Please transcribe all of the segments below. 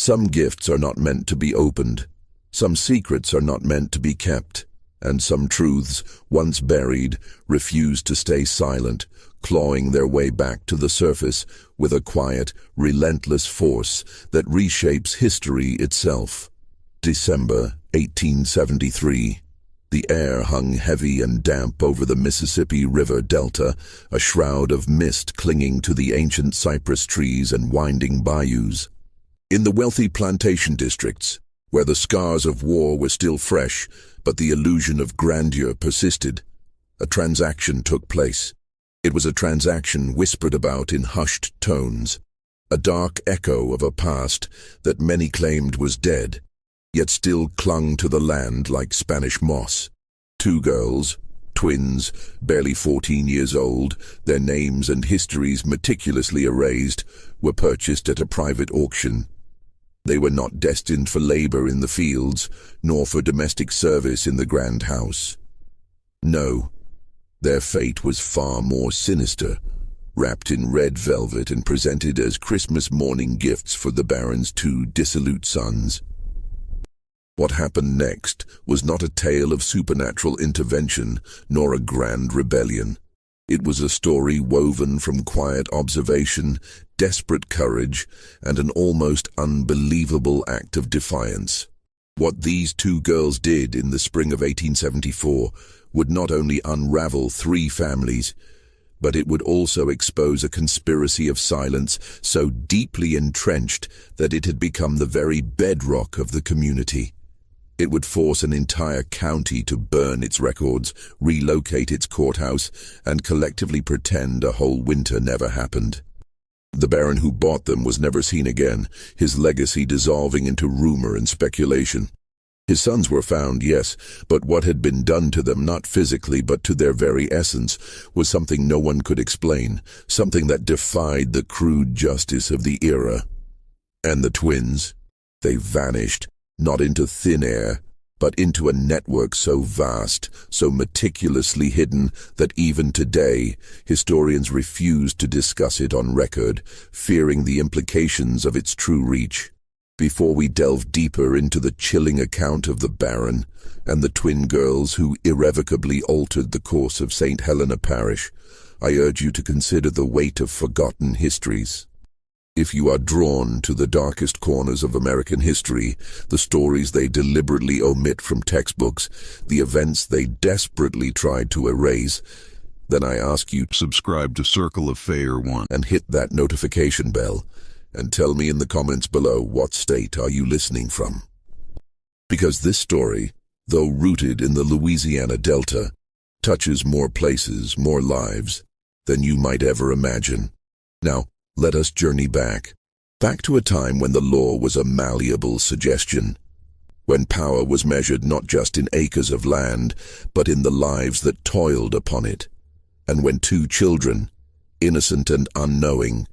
Some gifts are not meant to be opened, some secrets are not meant to be kept, and some truths, once buried, refuse to stay silent, clawing their way back to the surface with a quiet, relentless force that reshapes history itself. December 1873. The air hung heavy and damp over the Mississippi River Delta, a shroud of mist clinging to the ancient cypress trees and winding bayous. In the wealthy plantation districts, where the scars of war were still fresh, but the illusion of grandeur persisted, a transaction took place. It was a transaction whispered about in hushed tones, a dark echo of a past that many claimed was dead, yet still clung to the land like Spanish moss. Two girls, twins, barely 14 years old, their names and histories meticulously erased, were purchased at a private auction. They were not destined for labor in the fields, nor for domestic service in the grand house. No, their fate was far more sinister, wrapped in red velvet and presented as Christmas morning gifts for the Baron's two dissolute sons. What happened next was not a tale of supernatural intervention, nor a grand rebellion. It was a story woven from quiet observation, desperate courage, and an almost unbelievable act of defiance. What these two girls did in the spring of 1874 would not only unravel three families, but it would also expose a conspiracy of silence so deeply entrenched that it had become the very bedrock of the community. It would force an entire county to burn its records, relocate its courthouse, and collectively pretend a whole winter never happened. The Baron who bought them was never seen again, his legacy dissolving into rumor and speculation. His sons were found, yes, but what had been done to them, not physically but to their very essence, was something no one could explain, something that defied the crude justice of the era. And the twins? They vanished, not into thin air, but into a network so vast, so meticulously hidden, that even today, historians refuse to discuss it on record, fearing the implications of its true reach. Before we delve deeper into the chilling account of the Baron and the twin girls who irrevocably altered the course of St. Helena Parish, I urge you to consider the weight of forgotten histories. If you are drawn to the darkest corners of American history, the stories they deliberately omit from textbooks, the events they desperately tried to erase, then I ask you to subscribe to Circle of Fire 1 and hit that notification bell, and tell me in the comments below what state are you listening from. Because this story, though rooted in the Louisiana Delta, touches more places, more lives, than you might ever imagine. Now, let us journey back to a time when the law was a malleable suggestion, when power was measured not just in acres of land, but in the lives that toiled upon it, and when two children, innocent and unknowing,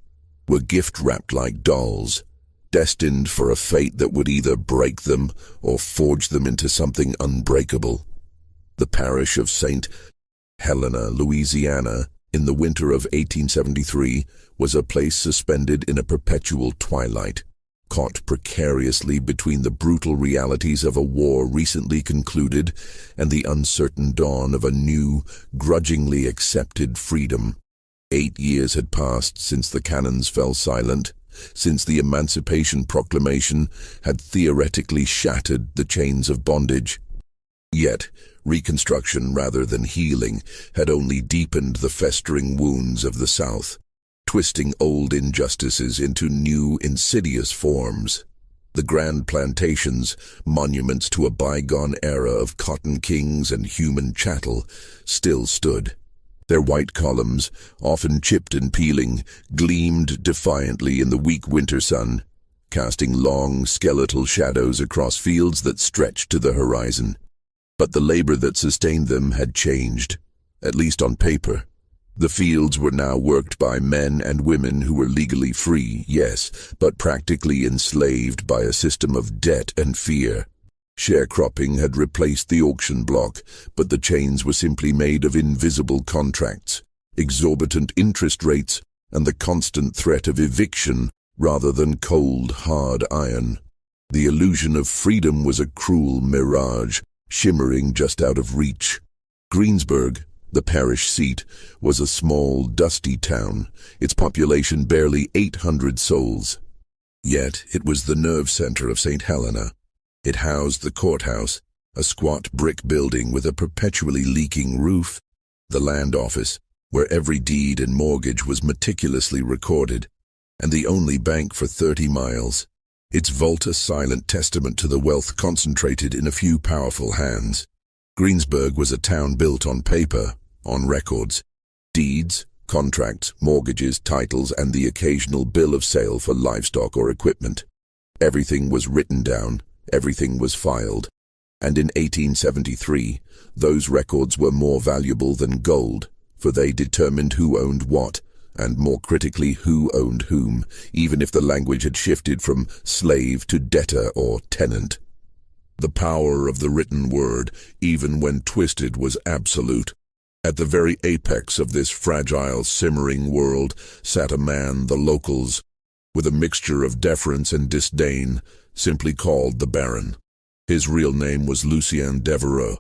were gift-wrapped like dolls, destined for a fate that would either break them or forge them into something unbreakable. The parish of St. Helena, Louisiana, in the winter of 1873, was a place suspended in a perpetual twilight, caught precariously between the brutal realities of a war recently concluded and the uncertain dawn of a new, grudgingly accepted freedom. 8 years had passed since the cannons fell silent, since the Emancipation Proclamation had theoretically shattered the chains of bondage. Yet, reconstruction rather than healing had only deepened the festering wounds of the South, twisting old injustices into new, insidious forms. The grand plantations, monuments to a bygone era of cotton kings and human chattel, still stood. Their white columns, often chipped and peeling, gleamed defiantly in the weak winter sun, casting long, skeletal shadows across fields that stretched to the horizon. But the labor that sustained them had changed, at least on paper. The fields were now worked by men and women who were legally free, yes, but practically enslaved by a system of debt and fear. Sharecropping had replaced the auction block, but the chains were simply made of invisible contracts, exorbitant interest rates, and the constant threat of eviction rather than cold, hard iron. The illusion of freedom was a cruel mirage, shimmering just out of reach. Greensburg, the parish seat, was a small, dusty town, its population barely 800 souls. Yet it was the nerve center of St. Helena. It housed the courthouse, a squat brick building with a perpetually leaking roof, the land office, where every deed and mortgage was meticulously recorded, and the only bank for 30 miles. Its vault a silent testament to the wealth concentrated in a few powerful hands. Greensburg was a town built on paper, on records. Deeds, contracts, mortgages, titles, and the occasional bill of sale for livestock or equipment. Everything was written down, everything was filed. And in 1873, those records were more valuable than gold, for they determined who owned what, and more critically who owned whom, even if the language had shifted from slave to debtor or tenant. The power of the written word, even when twisted, was absolute. At the very apex of this fragile, simmering world sat a man the locals, with a mixture of deference and disdain, simply called the Baron. His real name was Lucien Devereux,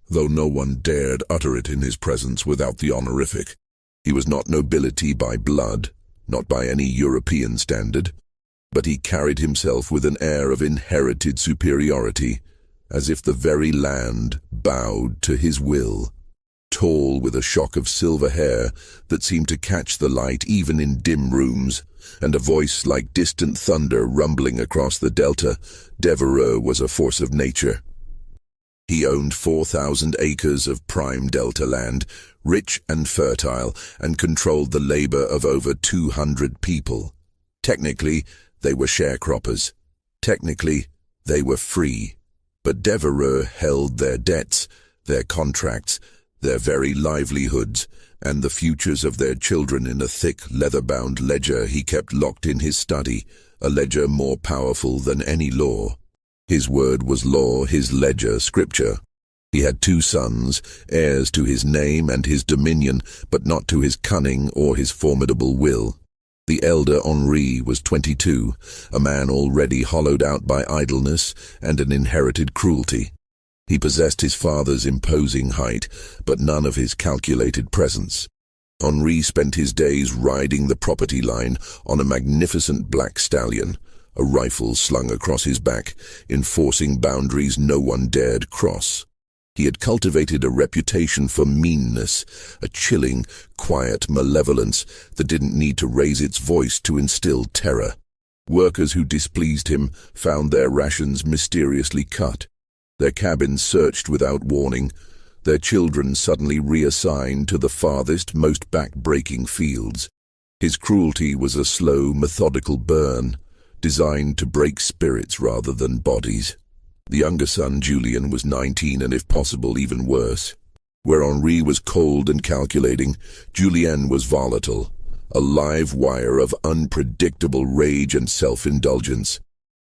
though no one dared utter it in his presence without the honorific. He was not nobility by blood, not by any European standard, but he carried himself with an air of inherited superiority, as if the very land bowed to his will. Tall, with a shock of silver hair that seemed to catch the light even in dim rooms, and a voice like distant thunder rumbling across the delta, Devereux was a force of nature. He owned 4,000 acres of prime delta land, rich and fertile, and controlled the labor of over 200 people. Technically, they were sharecroppers. Technically, they were free. But Devereux held their debts, their contracts, their very livelihoods, and the futures of their children in a thick, leather-bound ledger he kept locked in his study, a ledger more powerful than any law. His word was law, his ledger scripture. He had 2 sons, heirs to his name and his dominion, but not to his cunning or his formidable will. The elder Henri was 22, a man already hollowed out by idleness and an inherited cruelty. He possessed his father's imposing height, but none of his calculated presence. Henri spent his days riding the property line on a magnificent black stallion, a rifle slung across his back, enforcing boundaries no one dared cross. He had cultivated a reputation for meanness, a chilling, quiet malevolence that didn't need to raise its voice to instill terror. Workers who displeased him found their rations mysteriously cut, their cabins searched without warning, their children suddenly reassigned to the farthest, most back-breaking fields. His cruelty was a slow, methodical burn, designed to break spirits rather than bodies. The younger son, Julien, was 19 and if possible even worse. Where Henri was cold and calculating, Julien was volatile, a live wire of unpredictable rage and self-indulgence.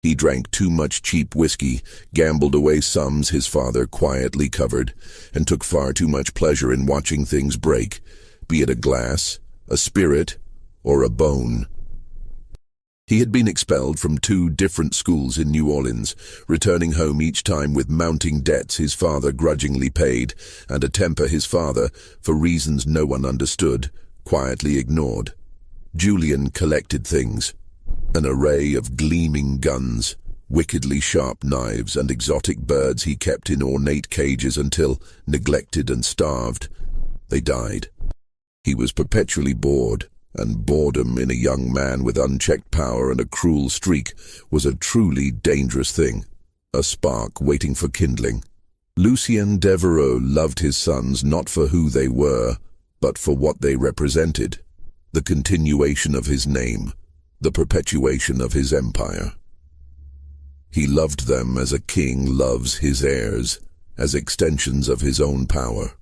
He drank too much cheap whiskey, gambled away sums his father quietly covered, and took far too much pleasure in watching things break, be it a glass, a spirit, or a bone. He had been expelled from 2 different schools in New Orleans, returning home each time with mounting debts his father grudgingly paid, and a temper his father, for reasons no one understood, quietly ignored. Julien collected things. An array of gleaming guns, wickedly sharp knives, and exotic birds he kept in ornate cages until, neglected and starved, they died. He was perpetually bored, and boredom in a young man with unchecked power and a cruel streak was a truly dangerous thing, a spark waiting for kindling. Lucien Devereux loved his sons not for who they were, but for what they represented, the continuation of his name, the perpetuation of his empire. He loved them as a king loves his heirs, as extensions of his own power.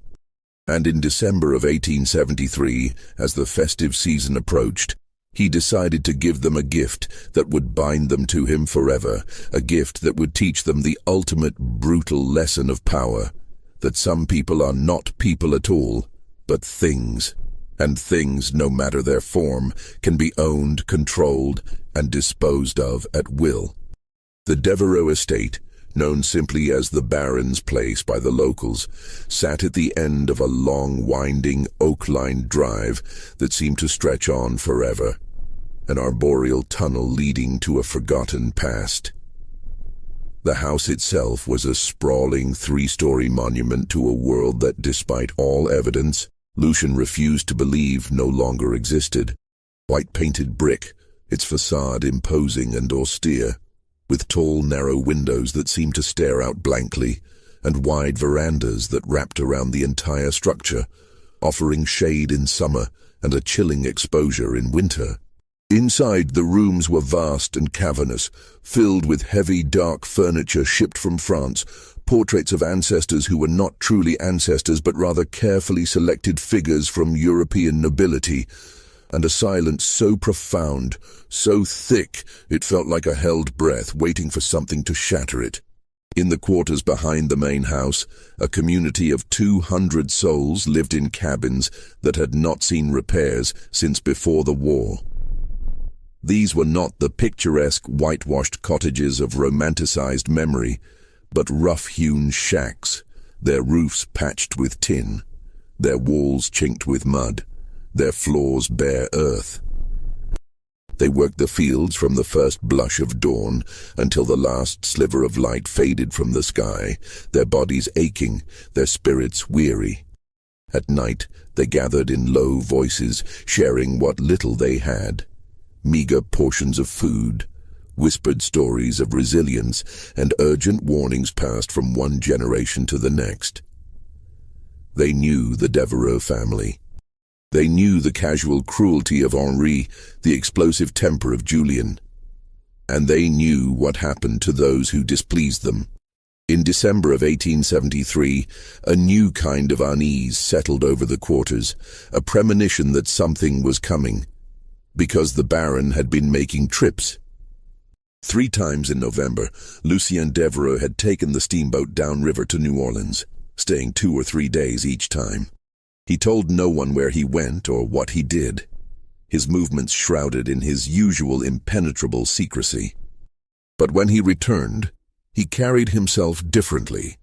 And in December of 1873, as the festive season approached, he decided to give them a gift that would bind them to him forever, a gift that would teach them the ultimate brutal lesson of power, that some people are not people at all, but things, And things, no matter their form, can be owned, controlled, and disposed of at will. The Devereux estate, known simply as the Baron's Place by the locals, sat at the end of a long, winding, oak-lined drive that seemed to stretch on forever, an arboreal tunnel leading to a forgotten past. The house itself was a sprawling three-story monument to a world that, despite all evidence, Lucian refused to believe no longer existed. White-painted brick, its facade imposing and austere, with tall, narrow windows that seemed to stare out blankly, and wide verandas that wrapped around the entire structure, offering shade in summer and a chilling exposure in winter. Inside, the rooms were vast and cavernous, filled with heavy, dark furniture shipped from France, portraits of ancestors who were not truly ancestors but rather carefully selected figures from European nobility, and a silence so profound, so thick, it felt like a held breath waiting for something to shatter it. In the quarters behind the main house, a community of 200 souls lived in cabins that had not seen repairs since before the war. These were not the picturesque, whitewashed cottages of romanticized memory, but rough-hewn shacks, their roofs patched with tin, their walls chinked with mud, their floors bare earth. They worked the fields from the first blush of dawn until the last sliver of light faded from the sky, their bodies aching, their spirits weary. At night, they gathered in low voices, sharing what little they had. Meager portions of food, whispered stories of resilience, and urgent warnings passed from one generation to the next. They knew the Devereux family. They knew the casual cruelty of Henri, the explosive temper of Julien. And they knew what happened to those who displeased them. In December of 1873, a new kind of unease settled over the quarters, a premonition that something was coming, because the Baron had been making trips. 3 times in November, Lucien Devereux had taken the steamboat downriver to New Orleans, staying 2 or 3 days each time. He told no one where he went or what he did, his movements shrouded in his usual impenetrable secrecy. But when he returned, he carried himself differently,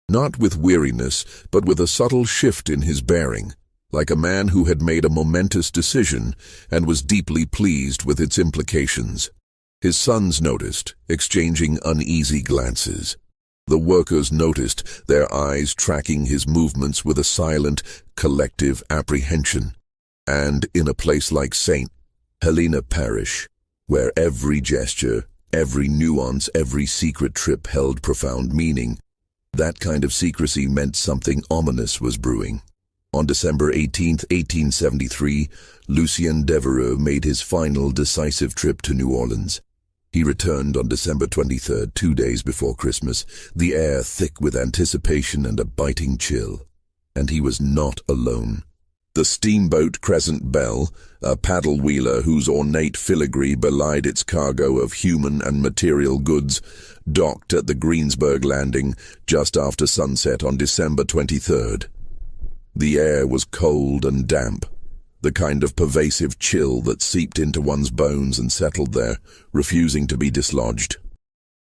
not with weariness, but with a subtle shift in his bearing, like a man who had made a momentous decision and was deeply pleased with its implications. His sons noticed, exchanging uneasy glances. The workers noticed, their eyes tracking his movements with a silent, collective apprehension. And in a place like St. Helena Parish, where every gesture, every nuance, every secret trip held profound meaning, that kind of secrecy meant something ominous was brewing. On December 18, 1873, Lucien Devereux made his final decisive trip to New Orleans. He returned on December 23rd, 2 days before Christmas, the air thick with anticipation and a biting chill. And he was not alone. The steamboat Crescent Belle, a paddle-wheeler whose ornate filigree belied its cargo of human and material goods, docked at the Greensburg landing just after sunset on December 23rd. The air was cold and damp, the kind of pervasive chill that seeped into one's bones and settled there, refusing to be dislodged.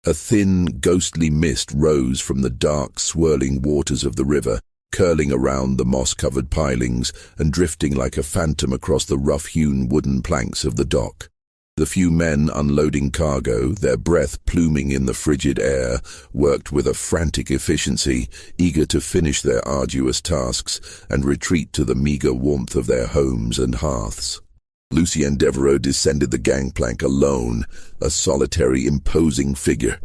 A thin, ghostly mist rose from the dark, swirling waters of the river, curling around the moss-covered pilings and drifting like a phantom across the rough-hewn wooden planks of the dock. The few men unloading cargo, their breath pluming in the frigid air, worked with a frantic efficiency, eager to finish their arduous tasks and retreat to the meager warmth of their homes and hearths. Lucien Devereux descended the gangplank alone, a solitary, imposing figure.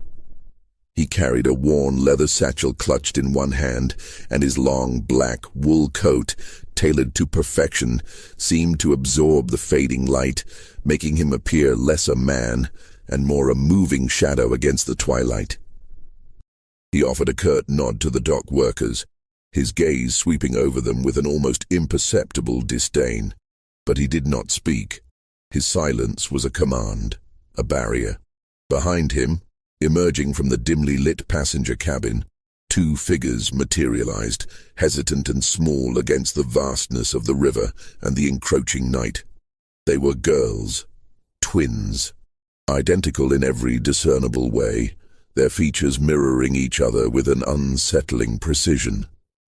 He carried a worn leather satchel clutched in one hand, and his long black wool coat, tailored to perfection, seemed to absorb the fading light, making him appear less a man and more a moving shadow against the twilight. He offered a curt nod to the dock workers, his gaze sweeping over them with an almost imperceptible disdain. But he did not speak. His silence was a command, a barrier. Behind him, emerging from the dimly lit passenger cabin, 2 figures materialized, hesitant and small against the vastness of the river and the encroaching night. They were girls, twins, identical in every discernible way, their features mirroring each other with an unsettling precision.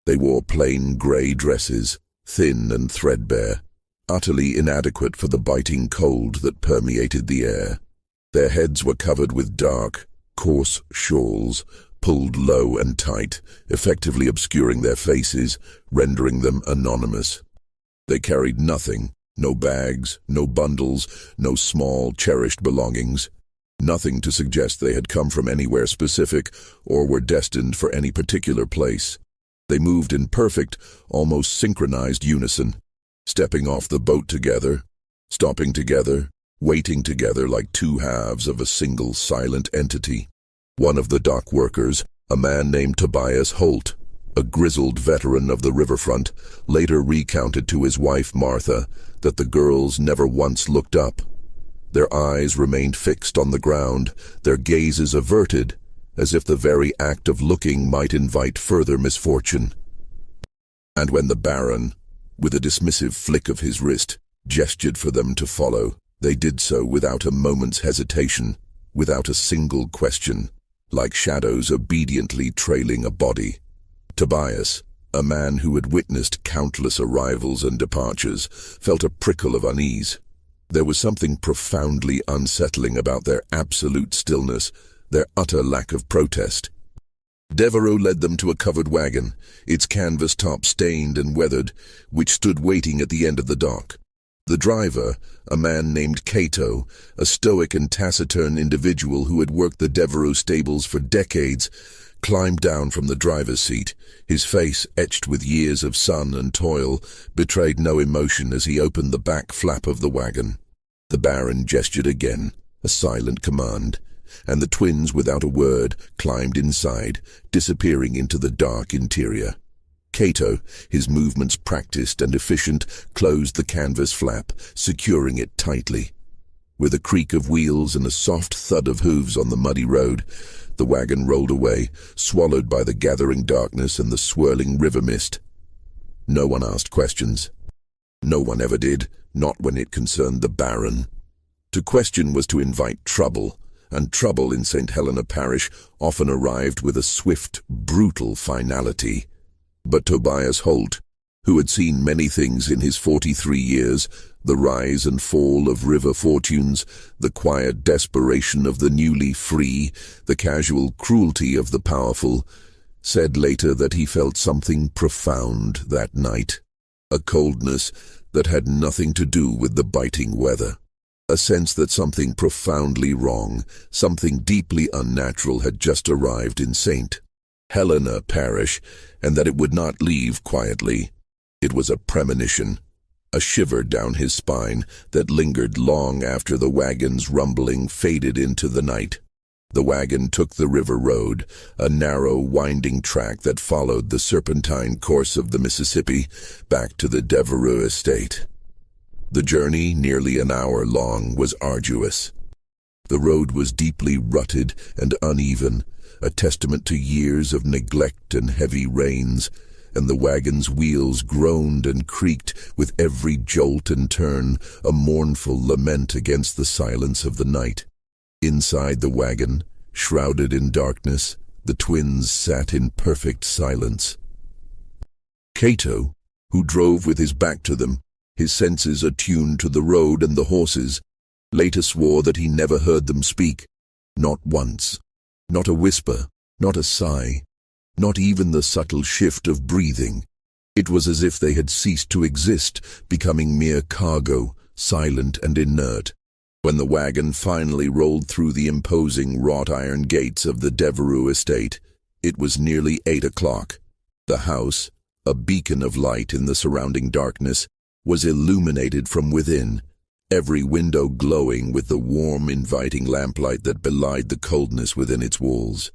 They wore plain grey dresses, thin and threadbare, utterly inadequate for the biting cold that permeated the air. Their heads were covered with dark, coarse shawls, pulled low and tight, effectively obscuring their faces, rendering them anonymous. They carried nothing, no bags, no bundles, no small, cherished belongings, nothing to suggest they had come from anywhere specific or were destined for any particular place. They moved in perfect, almost synchronized unison, stepping off the boat together, stopping together, waiting together like 2 halves of a single silent entity. One of the dock workers, a man named Tobias Holt, a grizzled veteran of the riverfront, later recounted to his wife Martha that the girls never once looked up. Their eyes remained fixed on the ground, their gazes averted, as if the very act of looking might invite further misfortune. And when the Baron, with a dismissive flick of his wrist, gestured for them to follow, they did so without a moment's hesitation, without a single question, like shadows obediently trailing a body. Tobias, a man who had witnessed countless arrivals and departures, felt a prickle of unease. There was something profoundly unsettling about their absolute stillness, their utter lack of protest. Devereaux led them to a covered wagon, its canvas top stained and weathered, which stood waiting at the end of the dock. The driver, a man named Cato, a stoic and taciturn individual who had worked the Devereaux stables for decades, climbed down from the driver's seat. His face, etched with years of sun and toil, betrayed no emotion as he opened the back flap of the wagon. The Baron gestured again, a silent command, and the twins, without a word, climbed inside, disappearing into the dark interior. Cato, his movements practiced and efficient, closed the canvas flap, securing it tightly. With a creak of wheels and a soft thud of hooves on the muddy road, the wagon rolled away, swallowed by the gathering darkness and the swirling river mist. No one asked questions. No one ever did, not when it concerned the Baron. To question was to invite trouble, and trouble in St. Helena Parish often arrived with a swift, brutal finality. But Tobias Holt, who had seen many things in his 43 years, the rise and fall of river fortunes, the quiet desperation of the newly free, the casual cruelty of the powerful, said later that he felt something profound that night, a coldness that had nothing to do with the biting weather, a sense that something profoundly wrong, something deeply unnatural had just arrived in St. Helena Parish, and that it would not leave quietly. It was a premonition, a shiver down his spine that lingered long after the wagon's rumbling faded into the night. The wagon took the river road, a narrow, winding track that followed the serpentine course of the Mississippi back to the Devereaux estate. The journey, nearly an hour long, was arduous. The road was deeply rutted and uneven, a testament to years of neglect and heavy rains, and the wagon's wheels groaned and creaked with every jolt and turn, a mournful lament against the silence of the night. Inside the wagon, shrouded in darkness, the twins sat in perfect silence. Cato, who drove with his back to them, his senses attuned to the road and the horses, later swore that he never heard them speak, not once. Not a whisper, not a sigh, not even the subtle shift of breathing. It was as if they had ceased to exist, becoming mere cargo, silent and inert. When the wagon finally rolled through the imposing wrought-iron gates of the Devereaux estate, it was nearly 8 o'clock. The house, a beacon of light in the surrounding darkness, was illuminated from within, every window glowing with the warm, inviting lamplight that belied the coldness within its walls.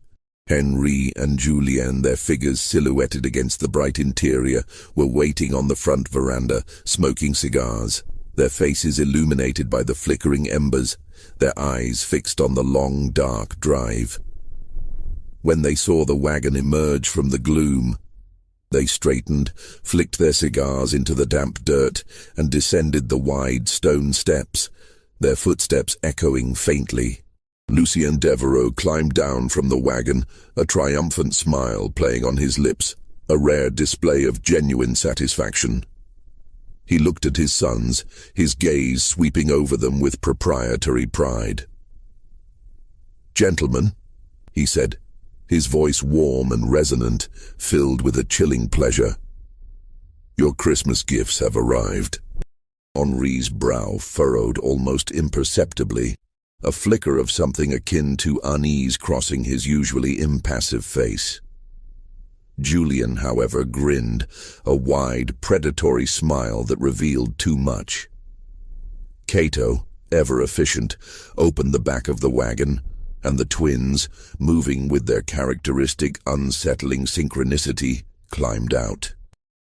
Henri and Julien, their figures silhouetted against the bright interior, were waiting on the front veranda, smoking cigars, their faces illuminated by the flickering embers, their eyes fixed on the long, dark drive. When they saw the wagon emerge from the gloom, they straightened, flicked their cigars into the damp dirt, and descended the wide stone steps, their footsteps echoing faintly. Lucien Devereux climbed down from the wagon, a triumphant smile playing on his lips, a rare display of genuine satisfaction. He looked at his sons, his gaze sweeping over them with proprietary pride. "Gentlemen," he said, his voice warm and resonant, filled with a chilling pleasure, "your Christmas gifts have arrived." Henri's brow furrowed almost imperceptibly, a flicker of something akin to unease crossing his usually impassive face. Julien, however, grinned, a wide, predatory smile that revealed too much. Cato, ever efficient, opened the back of the wagon, and the twins, moving with their characteristic unsettling synchronicity, climbed out.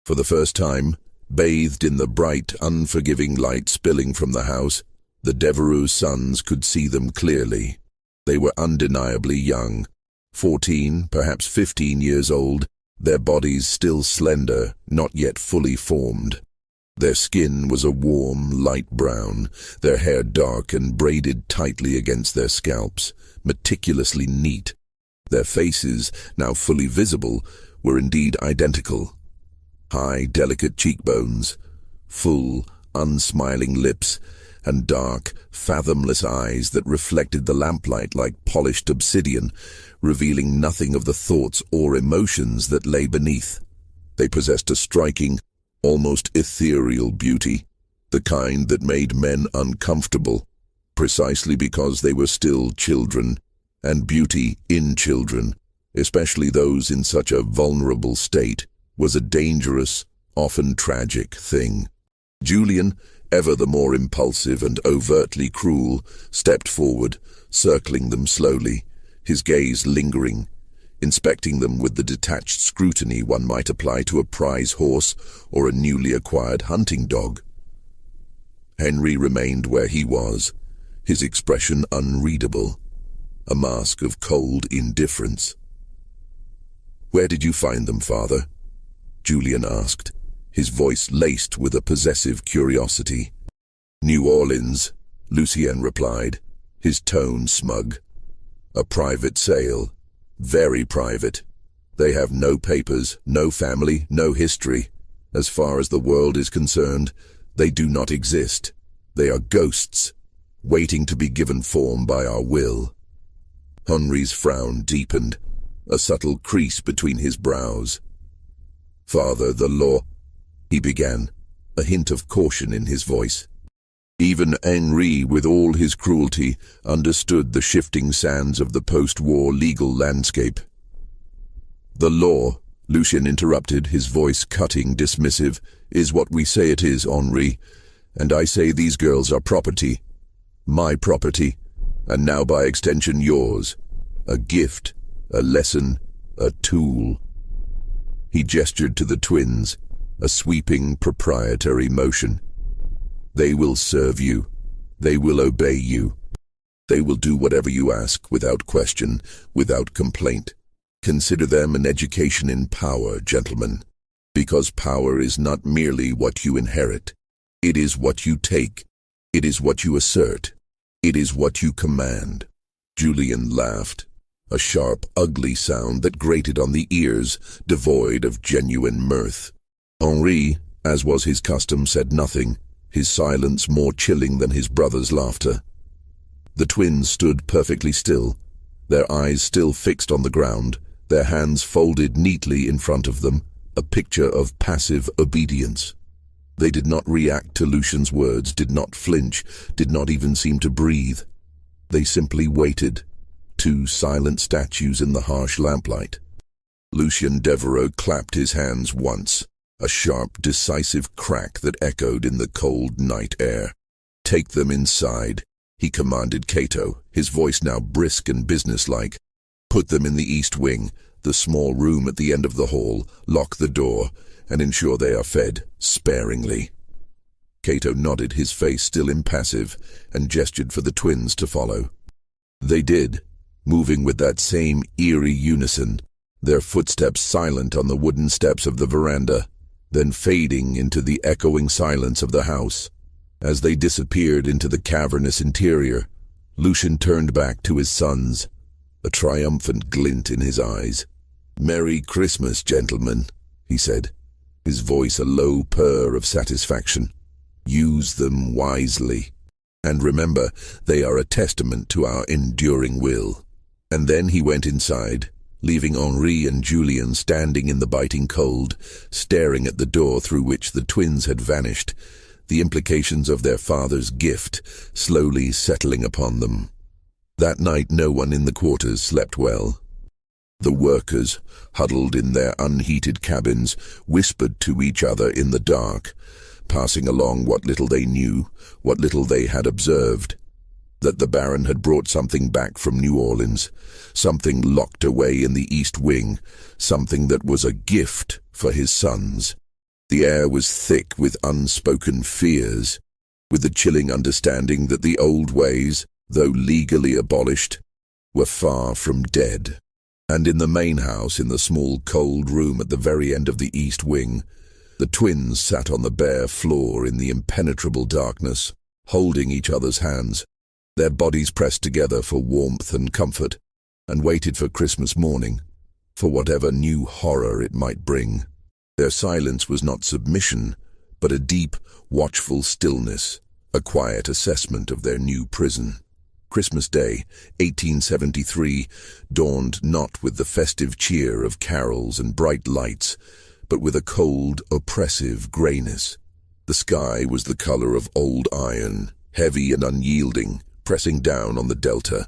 For the first time, bathed in the bright, unforgiving light spilling from the house, the Devereux sons could see them clearly. They were undeniably young, 14, perhaps 15 years old, their bodies still slender, not yet fully formed. Their skin was a warm, light brown, their hair dark and braided tightly against their scalps, meticulously neat. Their faces, now fully visible, were indeed identical. High, delicate cheekbones, full, unsmiling lips, and dark, fathomless eyes that reflected the lamplight like polished obsidian, revealing nothing of the thoughts or emotions that lay beneath. They possessed a striking, almost ethereal beauty, the kind that made men uncomfortable, precisely because they were still children, and beauty in children, especially those in such a vulnerable state, was a dangerous, often tragic thing. Julien, ever the more impulsive and overtly cruel, stepped forward, circling them slowly, his gaze lingering, inspecting them with the detached scrutiny one might apply to a prize horse or a newly acquired hunting dog. Henri remained where he was, his expression unreadable, a mask of cold indifference. "Where did you find them, father?" Julien asked, his voice laced with a possessive curiosity. "New Orleans," Lucien replied, his tone smug. "A private sale. Very private. They have no papers, no family, no history. As far as the world is concerned, they do not exist. They are ghosts, waiting to be given form by our will." Henri's frown deepened, a subtle crease between his brows. "Father, the law," he began, a hint of caution in his voice. Even Henri, with all his cruelty, understood the shifting sands of the post-war legal landscape. "The law," Lucien interrupted, his voice cutting, dismissive, "is what we say it is, Henri, and I say these girls are property. My property, and now by extension yours. A gift, a lesson, a tool." He gestured to the twins, a sweeping, proprietary motion. "They will serve you. They will obey you. They will do whatever you ask, without question, without complaint. Consider them an education in power, gentlemen, because power is not merely what you inherit. It is what you take. It is what you assert. It is what you command." Julien laughed, a sharp, ugly sound that grated on the ears, devoid of genuine mirth. Henri, as was his custom, said nothing, his silence more chilling than his brother's laughter. The twins stood perfectly still, their eyes still fixed on the ground, their hands folded neatly in front of them, a picture of passive obedience. They did not react to Lucien's words, did not flinch, did not even seem to breathe. They simply waited, two silent statues in the harsh lamplight. Lucien Devereux clapped his hands once, a sharp, decisive crack that echoed in the cold night air. "Take them inside," he commanded Cato, his voice now brisk and businesslike. "Put them in the east wing, the small room at the end of the hall, lock the door, and ensure they are fed sparingly." Cato nodded, his face still impassive, and gestured for the twins to follow. They did, moving with that same eerie unison, their footsteps silent on the wooden steps of the veranda, then fading into the echoing silence of the house. As they disappeared into the cavernous interior, Lucian turned back to his sons, a triumphant glint in his eyes. "Merry Christmas, gentlemen," he said, his voice a low purr of satisfaction. "Use them wisely. And remember, they are a testament to our enduring will." And then he went inside, leaving Henri and Julien standing in the biting cold, staring at the door through which the twins had vanished, the implications of their father's gift slowly settling upon them. That night no one in the quarters slept well. The workers, huddled in their unheated cabins, whispered to each other in the dark, passing along what little they knew, what little they had observed. That the Baron had brought something back from New Orleans, something locked away in the East Wing, something that was a gift for his sons. The air was thick with unspoken fears, with the chilling understanding that the old ways, though legally abolished, were far from dead. And in the main house, in the small cold room at the very end of the East Wing, the twins sat on the bare floor in the impenetrable darkness, holding each other's hands, their bodies pressed together for warmth and comfort, and waited for Christmas morning, for whatever new horror it might bring. Their silence was not submission, but a deep, watchful stillness, a quiet assessment of their new prison. Christmas Day, 1873, dawned not with the festive cheer of carols and bright lights, but with a cold, oppressive grayness. The sky was the color of old iron, heavy and unyielding, pressing down on the delta.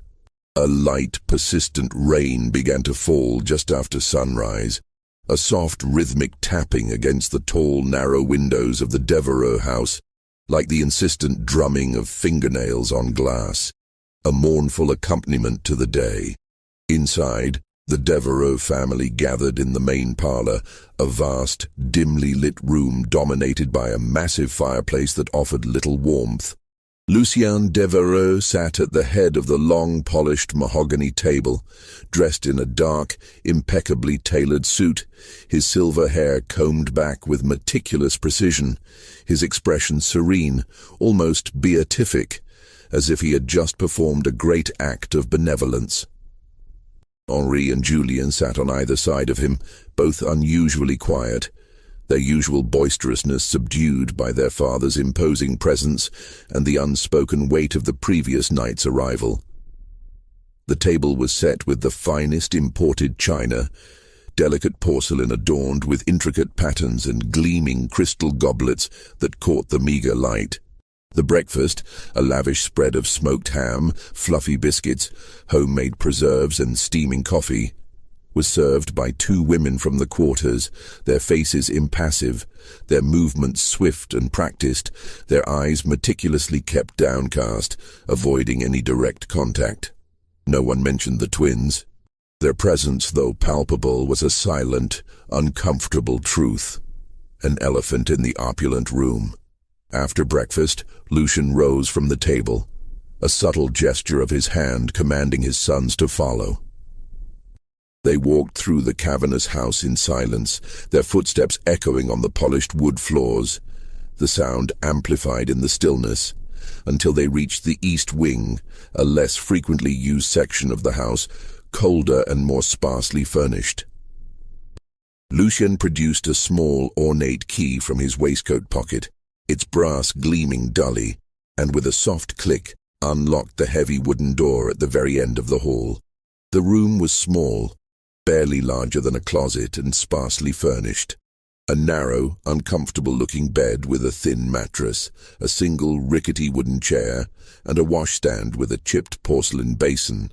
A light, persistent rain began to fall just after sunrise, a soft rhythmic tapping against the tall, narrow windows of the Devereux house, like the insistent drumming of fingernails on glass, a mournful accompaniment to the day. Inside, the Devereux family gathered in the main parlor, a vast, dimly lit room dominated by a massive fireplace that offered little warmth. Lucien Devereux sat at the head of the long, polished mahogany table, dressed in a dark, impeccably tailored suit, his silver hair combed back with meticulous precision, his expression serene, almost beatific, as if he had just performed a great act of benevolence. Henri and Julien sat on either side of him, both unusually quiet, their usual boisterousness subdued by their father's imposing presence and the unspoken weight of the previous night's arrival. The table was set with the finest imported china, delicate porcelain adorned with intricate patterns and gleaming crystal goblets that caught the meager light. The breakfast, a lavish spread of smoked ham, fluffy biscuits, homemade preserves and steaming coffee, was served by two women from the quarters, their faces impassive, their movements swift and practiced, their eyes meticulously kept downcast, avoiding any direct contact. No one mentioned the twins. Their presence, though palpable, was a silent, uncomfortable truth, an elephant in the opulent room. After breakfast, Lucian rose from the table, a subtle gesture of his hand commanding his sons to follow. They walked through the cavernous house in silence, their footsteps echoing on the polished wood floors, the sound amplified in the stillness, until they reached the East Wing, a less frequently used section of the house, colder and more sparsely furnished. Lucien produced a small, ornate key from his waistcoat pocket, its brass gleaming dully, and with a soft click unlocked the heavy wooden door at the very end of the hall. The room was small, barely larger than a closet and sparsely furnished. A narrow, uncomfortable-looking bed with a thin mattress, a single rickety wooden chair, and a washstand with a chipped porcelain basin.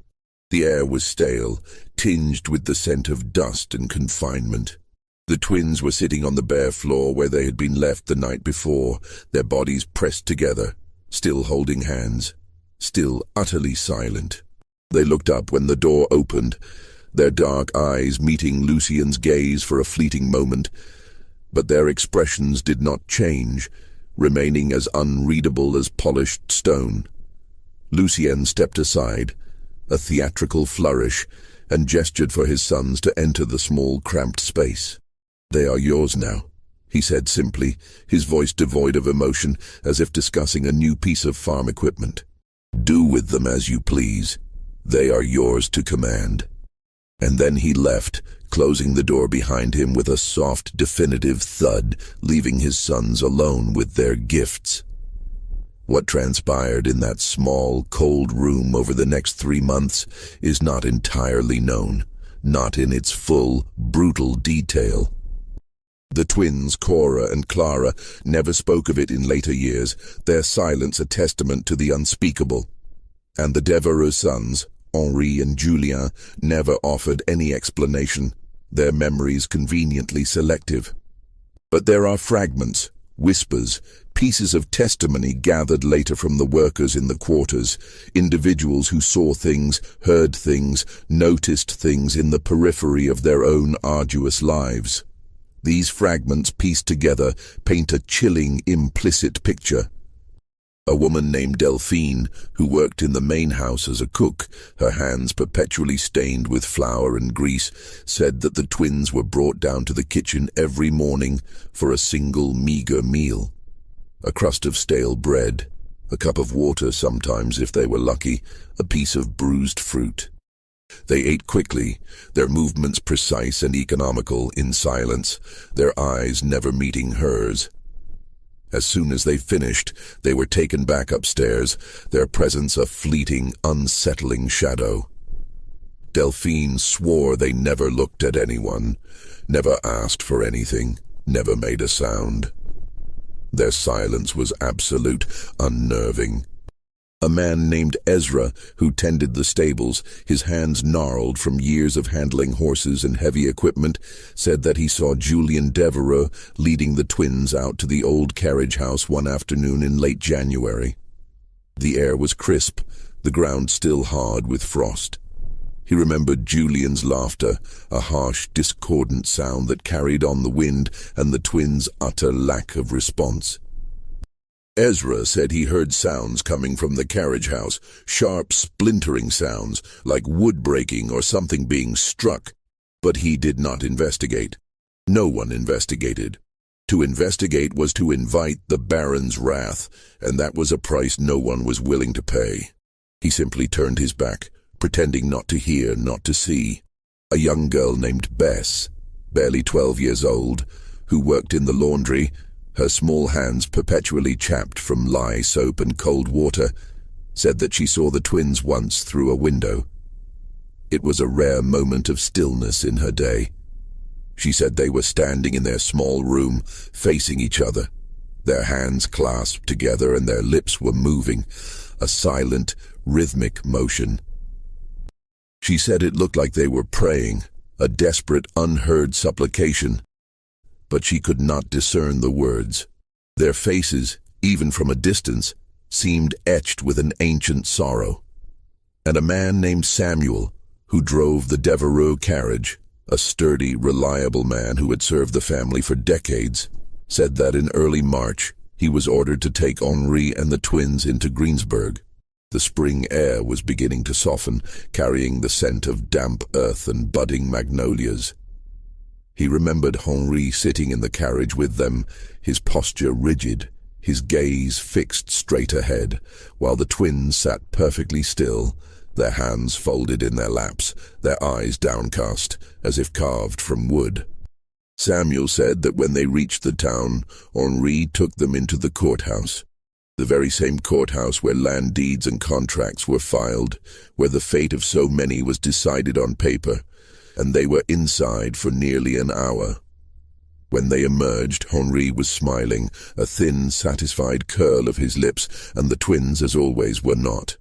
The air was stale, tinged with the scent of dust and confinement. The twins were sitting on the bare floor where they had been left the night before, their bodies pressed together, still holding hands, still utterly silent. They looked up when the door opened, their dark eyes meeting Lucien's gaze for a fleeting moment, but their expressions did not change, remaining as unreadable as polished stone. Lucien stepped aside, a theatrical flourish, and gestured for his sons to enter the small, cramped space. "They are yours now," he said simply, his voice devoid of emotion, as if discussing a new piece of farm equipment. "Do with them as you please. They are yours to command." And then he left, closing the door behind him with a soft, definitive thud, leaving his sons alone with their gifts. What transpired in that small, cold room over the next 3 months is not entirely known, not in its full, brutal detail. The twins, Cora and Clara, never spoke of it in later years, their silence a testament to the unspeakable. And the Devereux sons, Henri and Julien, never offered any explanation, their memories conveniently selective. But there are fragments, whispers, pieces of testimony gathered later from the workers in the quarters, individuals who saw things, heard things, noticed things in the periphery of their own arduous lives. These fragments pieced together paint a chilling, implicit picture. A woman named Delphine, who worked in the main house as a cook, her hands perpetually stained with flour and grease, said that the twins were brought down to the kitchen every morning for a single meager meal. A crust of stale bread, a cup of water sometimes if they were lucky, a piece of bruised fruit. They ate quickly, their movements precise and economical, in silence, their eyes never meeting hers. As soon as they finished, they were taken back upstairs, their presence a fleeting, unsettling shadow. Delphine swore they never looked at anyone, never asked for anything, never made a sound. Their silence was absolute, unnerving. A man named Ezra, who tended the stables, his hands gnarled from years of handling horses and heavy equipment, said that he saw Julien Devereux leading the twins out to the old carriage house one afternoon in late January. The air was crisp, the ground still hard with frost. He remembered Julien's laughter, a harsh, discordant sound that carried on the wind, and the twins' utter lack of response. Ezra said he heard sounds coming from the carriage house, sharp, splintering sounds, like wood breaking or something being struck, but he did not investigate. No one investigated. To investigate was to invite the Baron's wrath, and that was a price no one was willing to pay. He simply turned his back, pretending not to hear, not to see. A young girl named Bess, barely 12 years old, who worked in the laundry, her small hands perpetually chapped from lye soap and cold water, said that she saw the twins once through a window. It was a rare moment of stillness in her day. She said they were standing in their small room, facing each other, their hands clasped together and their lips were moving, a silent, rhythmic motion. She said it looked like they were praying, a desperate, unheard supplication, but she could not discern the words. Their faces, even from a distance, seemed etched with an ancient sorrow. And a man named Samuel, who drove the Devereux carriage, a sturdy, reliable man who had served the family for decades, said that in early March he was ordered to take Henri and the twins into Greensburg. The spring air was beginning to soften, carrying the scent of damp earth and budding magnolias. He remembered Henri sitting in the carriage with them, his posture rigid, his gaze fixed straight ahead, while the twins sat perfectly still, their hands folded in their laps, their eyes downcast, as if carved from wood. Samuel said that when they reached the town, Henri took them into the courthouse, the very same courthouse where land deeds and contracts were filed, where the fate of so many was decided on paper, and they were inside for nearly an hour. When they emerged, Henri was smiling, a thin, satisfied curl of his lips, and the twins, as always, were not.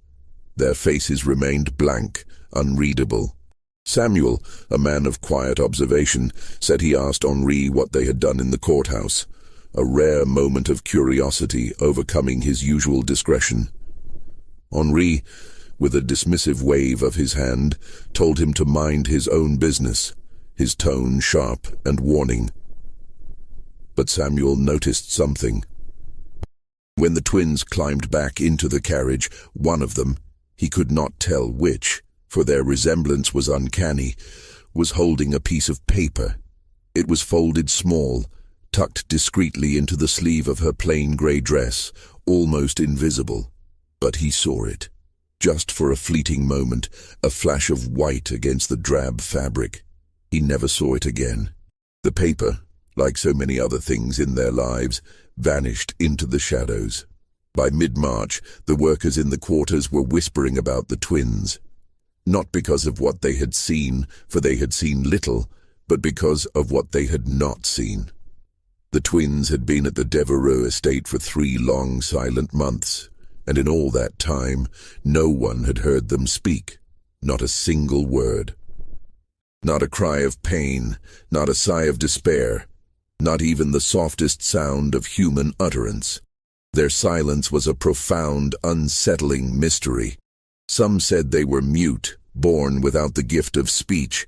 Their faces remained blank, unreadable. Samuel, a man of quiet observation, said he asked Henri what they had done in the courthouse, a rare moment of curiosity overcoming his usual discretion. Henri, with a dismissive wave of his hand, told him to mind his own business, his tone sharp and warning. But Samuel noticed something. When the twins climbed back into the carriage, one of them, he could not tell which, for their resemblance was uncanny, was holding a piece of paper. It was folded small, tucked discreetly into the sleeve of her plain grey dress, almost invisible. But he saw it. Just for a fleeting moment, a flash of white against the drab fabric. He never saw it again. The paper, like so many other things in their lives, vanished into the shadows. By mid-March, the workers in the quarters were whispering about the twins. Not because of what they had seen, for they had seen little, but because of what they had not seen. The twins had been at the Devereux estate for 3 long, silent months, and in all that time, no one had heard them speak, not a single word. Not a cry of pain, not a sigh of despair, not even the softest sound of human utterance. Their silence was a profound, unsettling mystery. Some said they were mute, born without the gift of speech.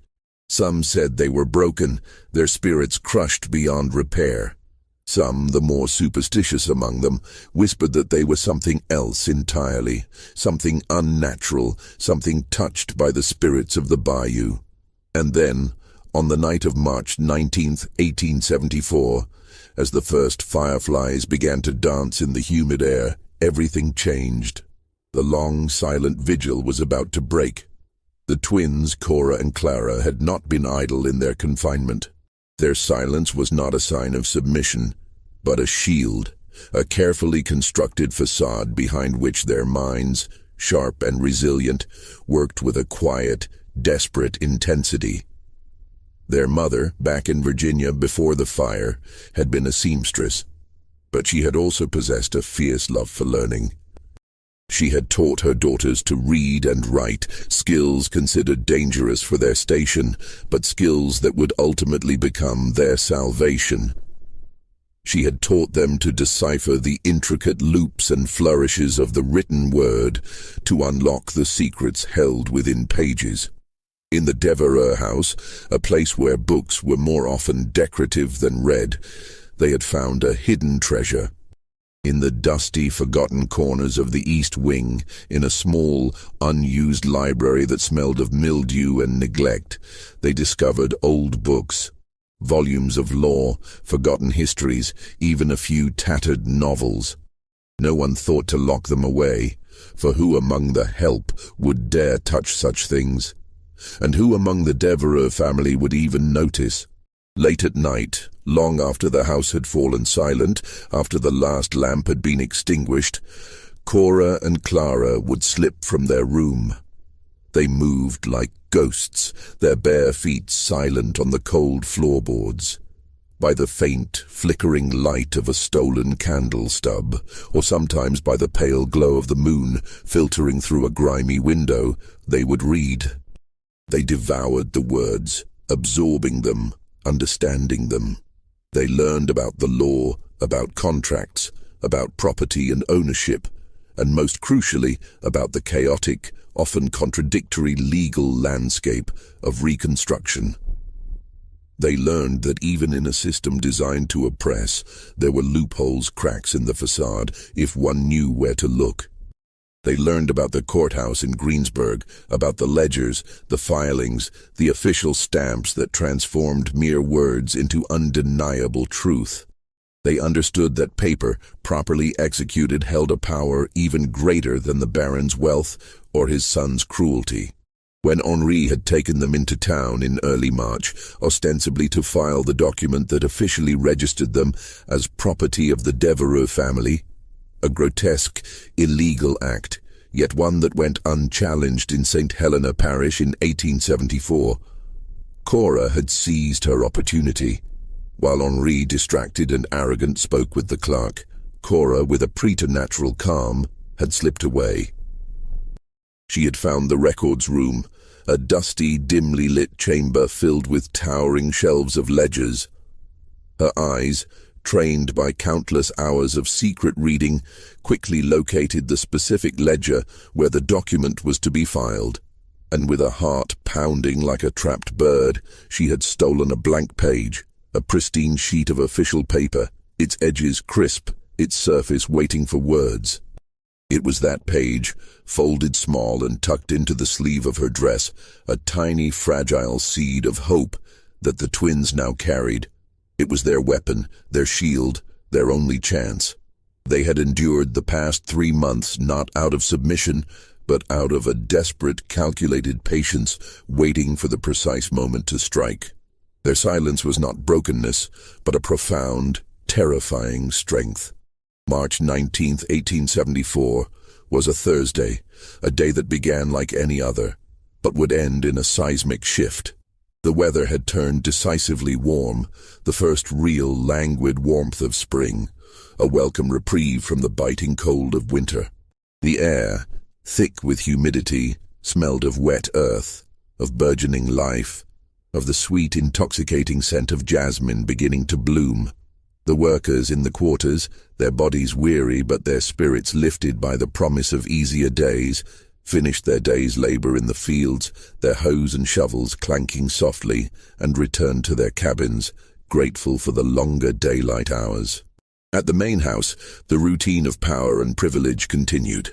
Some said they were broken, their spirits crushed beyond repair. Some, the more superstitious among them, whispered that they were something else entirely, something unnatural, something touched by the spirits of the bayou. And then, on the night of March 19th, 1874, as the first fireflies began to dance in the humid air, everything changed. The long, silent vigil was about to break. The twins, Cora and Clara, had not been idle in their confinement. Their silence was not a sign of submission, but a shield, a carefully constructed facade behind which their minds, sharp and resilient, worked with a quiet, desperate intensity. Their mother, back in Virginia before the fire, had been a seamstress, but she had also possessed a fierce love for learning. She had taught her daughters to read and write, skills considered dangerous for their station, but skills that would ultimately become their salvation. She had taught them to decipher the intricate loops and flourishes of the written word, to unlock the secrets held within pages. In the Devereux house, a place where books were more often decorative than read, they had found a hidden treasure. In the dusty, forgotten corners of the East Wing, in a small, unused library that smelled of mildew and neglect, they discovered old books, volumes of law, forgotten histories, even a few tattered novels. No one thought to lock them away, for who among the help would dare touch such things? And who among the Devereux family would even notice? Late at night, long after the house had fallen silent, after the last lamp had been extinguished, Cora and Clara would slip from their room. They moved like ghosts, their bare feet silent on the cold floorboards. By the faint, flickering light of a stolen candle stub, or sometimes by the pale glow of the moon filtering through a grimy window, they would read. They devoured the words, absorbing them, understanding them. They learned about the law, about contracts, about property and ownership, and most crucially, about the chaotic, often contradictory legal landscape of Reconstruction. They learned that even in a system designed to oppress, there were loopholes, cracks in the facade, if one knew where to look. They learned about the courthouse in Greensburg, about the ledgers, the filings, the official stamps that transformed mere words into undeniable truth. They understood that paper, properly executed, held a power even greater than the baron's wealth or his son's cruelty. When Henri had taken them into town in early March, ostensibly to file the document that officially registered them as property of the Devereux family, a grotesque, illegal act, yet one that went unchallenged in St. Helena Parish in 1874. Cora had seized her opportunity. While Henri, distracted and arrogant, spoke with the clerk, Cora, with a preternatural calm, had slipped away. She had found the records room, a dusty, dimly lit chamber filled with towering shelves of ledgers. Her eyes, trained by countless hours of secret reading, quickly located the specific ledger where the document was to be filed, and with a heart pounding like a trapped bird, she had stolen a blank page, a pristine sheet of official paper, its edges crisp, its surface waiting for words. It was that page, folded small and tucked into the sleeve of her dress, a tiny, fragile seed of hope that the twins now carried. It was their weapon, their shield, their only chance. They had endured the past 3 months not out of submission, but out of a desperate, calculated patience, waiting for the precise moment to strike. Their silence was not brokenness, but a profound, terrifying strength. March 19th, 1874, was a Thursday, a day that began like any other, but would end in a seismic shift. The weather had turned decisively warm, the first real, languid warmth of spring, a welcome reprieve from the biting cold of winter. The air, thick with humidity, smelled of wet earth, of burgeoning life, of the sweet, intoxicating scent of jasmine beginning to bloom. The workers in the quarters, their bodies weary but their spirits lifted by the promise of easier days, finished their day's labor in the fields, their hoes and shovels clanking softly, and returned to their cabins, grateful for the longer daylight hours. At the main house, the routine of power and privilege continued.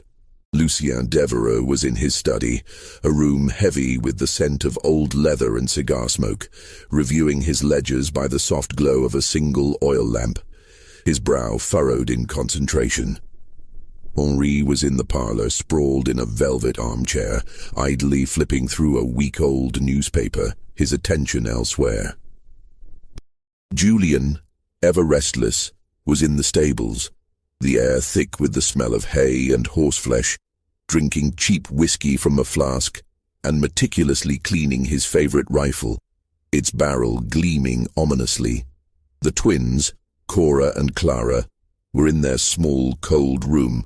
Lucien Devereux was in his study, a room heavy with the scent of old leather and cigar smoke, reviewing his ledgers by the soft glow of a single oil lamp, his brow furrowed in concentration. Henri was in the parlor, sprawled in a velvet armchair, idly flipping through a week-old newspaper, his attention elsewhere. Julien, ever restless, was in the stables, the air thick with the smell of hay and horseflesh, drinking cheap whiskey from a flask and meticulously cleaning his favorite rifle, its barrel gleaming ominously. The twins, Cora and Clara, were in their small, cold room,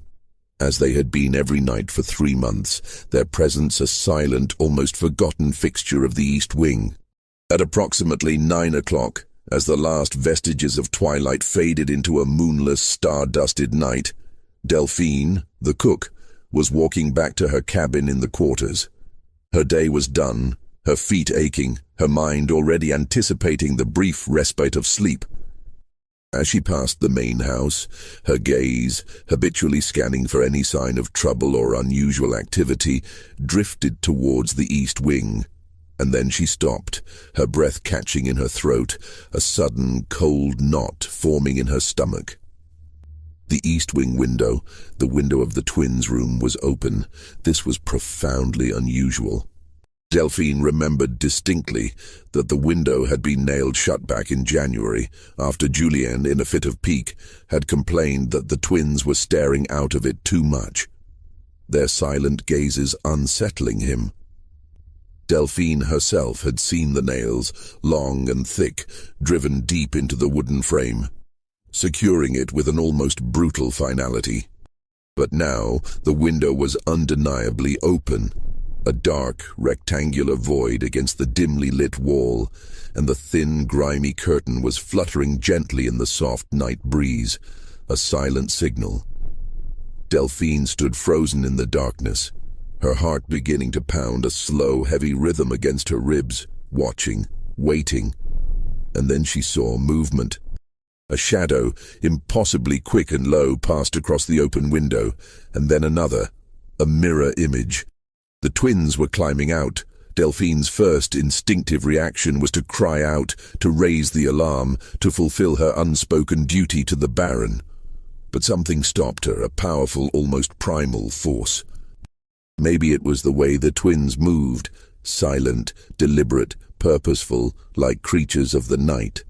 as they had been every night for 3 months, their presence a silent, almost forgotten fixture of the East Wing. At approximately 9 o'clock, as the last vestiges of twilight faded into a moonless, star-dusted night, Delphine, the cook, was walking back to her cabin in the quarters. Her day was done, her feet aching, her mind already anticipating the brief respite of sleep. As she passed the main house, her gaze, habitually scanning for any sign of trouble or unusual activity, drifted towards the East Wing. And then she stopped, her breath catching in her throat, a sudden cold knot forming in her stomach. The East Wing window, the window of the twins' room, was open. This was profoundly unusual. Delphine remembered distinctly that the window had been nailed shut back in January, after Julien, in a fit of pique, had complained that the twins were staring out of it too much, their silent gazes unsettling him. Delphine herself had seen the nails, long and thick, driven deep into the wooden frame, securing it with an almost brutal finality. But now the window was undeniably open, a dark, rectangular void against the dimly lit wall, and the thin, grimy curtain was fluttering gently in the soft night breeze, a silent signal. Delphine stood frozen in the darkness, her heart beginning to pound a slow, heavy rhythm against her ribs, watching, waiting. And then she saw movement. A shadow, impossibly quick and low, passed across the open window, and then another, a mirror image. The twins were climbing out. Delphine's first instinctive reaction was to cry out, to raise the alarm, to fulfill her unspoken duty to the Baron. But something stopped her, a powerful, almost primal force. Maybe it was the way the twins moved, silent, deliberate, purposeful, like creatures of the night.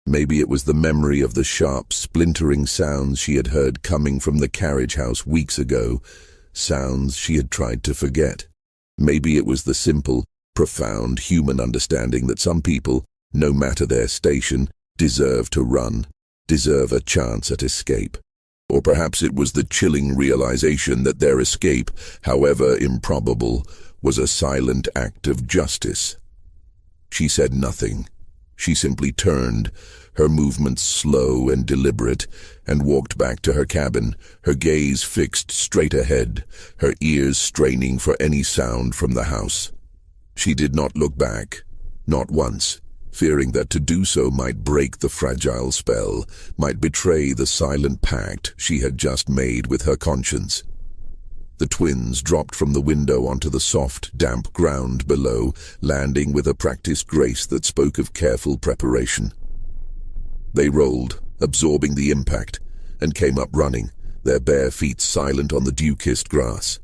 Maybe it was the memory of the sharp, splintering sounds she had heard coming from the carriage house weeks ago, sounds she had tried to forget. Maybe it was the simple, profound human understanding that some people, no matter their station, deserve to run, deserve a chance at escape. Or perhaps it was the chilling realization that their escape, however improbable, was a silent act of justice. She said nothing. She simply turned, her movements slow and deliberate, and walked back to her cabin, her gaze fixed straight ahead, her ears straining for any sound from the house. She did not look back, not once, fearing that to do so might break the fragile spell, might betray the silent pact she had just made with her conscience. The twins dropped from the window onto the soft, damp ground below, landing with a practiced grace that spoke of careful preparation. They rolled, absorbing the impact, and came up running, their bare feet silent on the dew-kissed grass.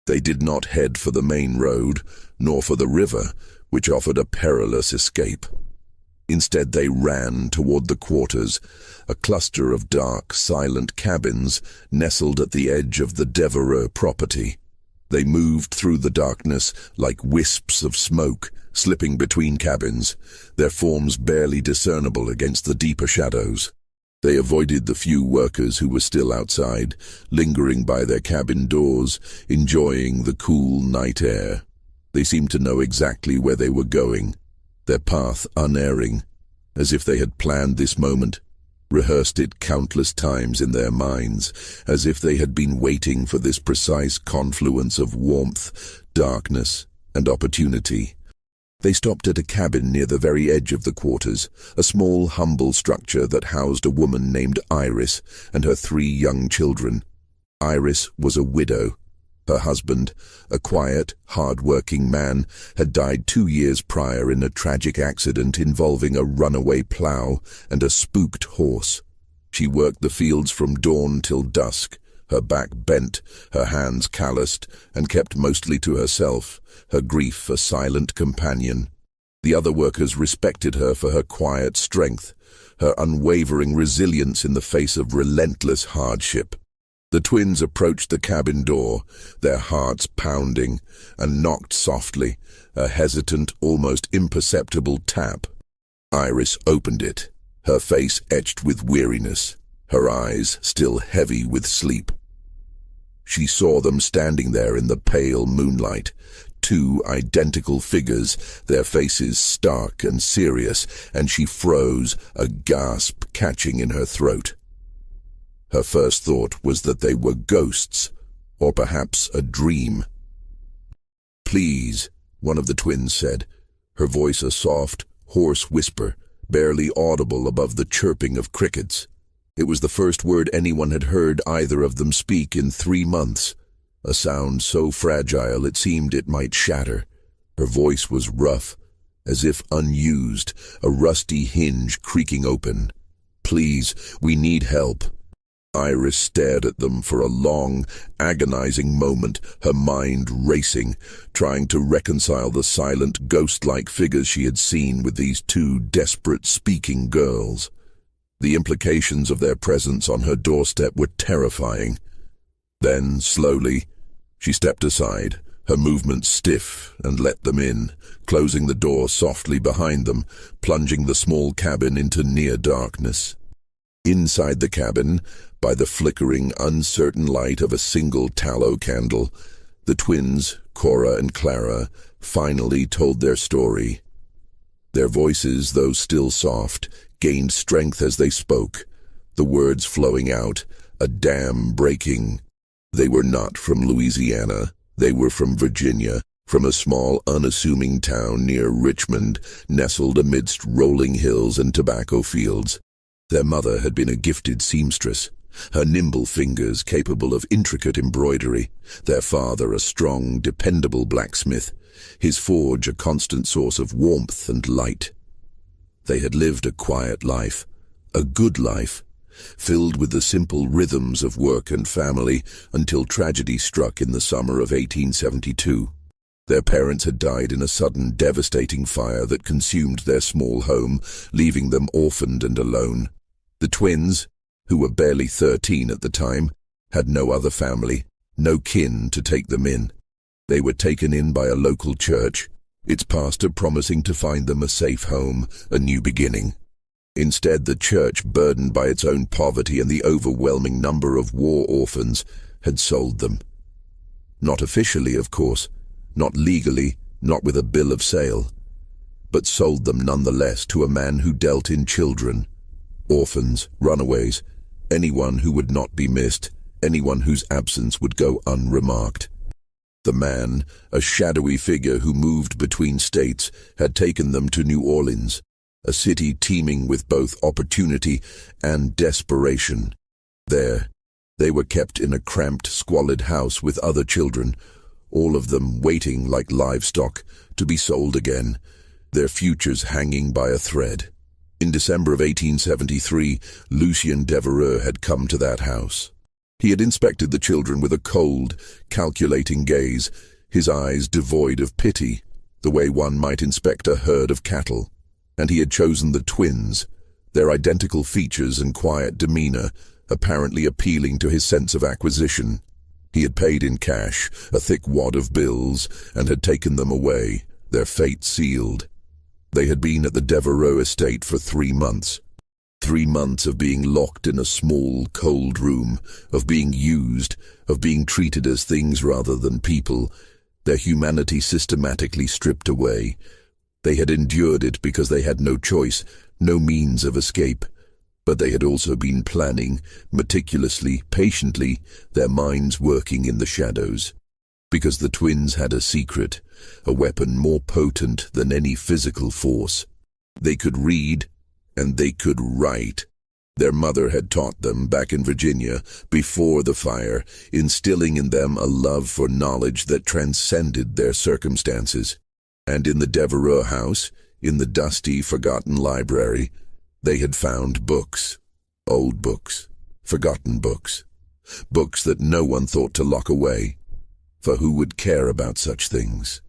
They did not head for the main road, nor for the river, which offered a perilous escape. Instead, they ran toward the quarters, a cluster of dark, silent cabins nestled at the edge of the Devereux property. They moved through the darkness like wisps of smoke, slipping between cabins, their forms barely discernible against the deeper shadows. They avoided the few workers who were still outside, lingering by their cabin doors, enjoying the cool night air. They seemed to know exactly where they were going, their path unerring, as if they had planned this moment, rehearsed it countless times in their minds, as if they had been waiting for this precise confluence of warmth, darkness, and opportunity. They stopped at a cabin near the very edge of the quarters, a small, humble structure that housed a woman named Iris and her 3 young children. Iris was a widow. Her husband, a quiet, hard-working man, had died 2 years prior in a tragic accident involving a runaway plow and a spooked horse. She worked the fields from dawn till dusk, her back bent, her hands calloused, and kept mostly to herself, her grief a silent companion. The other workers respected her for her quiet strength, her unwavering resilience in the face of relentless hardship. The twins approached the cabin door, their hearts pounding, and knocked softly, a hesitant, almost imperceptible tap. Iris opened it, her face etched with weariness, her eyes still heavy with sleep. She saw them standing there in the pale moonlight, 2 identical figures, their faces stark and serious, and she froze, a gasp catching in her throat. Her first thought was that they were ghosts, or perhaps a dream. "Please," one of the twins said, her voice a soft, hoarse whisper, barely audible above the chirping of crickets. It was the first word anyone had heard either of them speak in 3 months, a sound so fragile it seemed it might shatter. Her voice was rough, as if unused, a rusty hinge creaking open. "Please, we need help." Iris stared at them for a long, agonizing moment, her mind racing, trying to reconcile the silent, ghost-like figures she had seen with these 2 desperate, speaking girls. The implications of their presence on her doorstep were terrifying. Then, slowly, she stepped aside, her movements stiff, and let them in, closing the door softly behind them, plunging the small cabin into near darkness. Inside the cabin, by the flickering, uncertain light of a single tallow candle, the twins, Cora and Clara, finally told their story. Their voices, though still soft, gained strength as they spoke, the words flowing out, a dam breaking. They were not from Louisiana. They were from Virginia, from a small, unassuming town near Richmond, nestled amidst rolling hills and tobacco fields. Their mother had been a gifted seamstress, her nimble fingers capable of intricate embroidery, their father a strong, dependable blacksmith, his forge a constant source of warmth and light. They had lived a quiet life, a good life, filled with the simple rhythms of work and family until tragedy struck in the summer of 1872. Their parents had died in a sudden, devastating fire that consumed their small home, leaving them orphaned and alone. The twins, who were barely 13 at the time, had no other family, no kin to take them in. They were taken in by a local church, its pastor promising to find them a safe home, a new beginning. Instead, the church, burdened by its own poverty and the overwhelming number of war orphans, had sold them. Not officially, of course, not legally, not with a bill of sale, but sold them nonetheless to a man who dealt in children, orphans, runaways, anyone who would not be missed, anyone whose absence would go unremarked. The man, a shadowy figure who moved between states, had taken them to New Orleans, a city teeming with both opportunity and desperation. There, They were kept in a cramped, squalid house with other children, all of them waiting like livestock to be sold again, their futures hanging by a thread. In December of 1873, Lucien Devereux had come to that house. He had inspected the children with a cold, calculating gaze, his eyes devoid of pity, the way one might inspect a herd of cattle. And he had chosen the twins, their identical features and quiet demeanor, apparently appealing to his sense of acquisition. He had paid in cash, a thick wad of bills, and had taken them away, their fate sealed. They had been at the Devereux estate for 3 months. 3 months of being locked in a small, cold room, of being used, of being treated as things rather than people, their humanity systematically stripped away. They had endured it because they had no choice, no means of escape. But they had also been planning, meticulously, patiently, their minds working in the shadows. Because the twins had a secret, a weapon more potent than any physical force. They could read, and they could write. Their mother had taught them back in Virginia, before the fire, instilling in them a love for knowledge that transcended their circumstances. And in the Devereux house, in the dusty, forgotten library, they had found books. Old books. Forgotten books. Books that no one thought to lock away. For who would care about such things?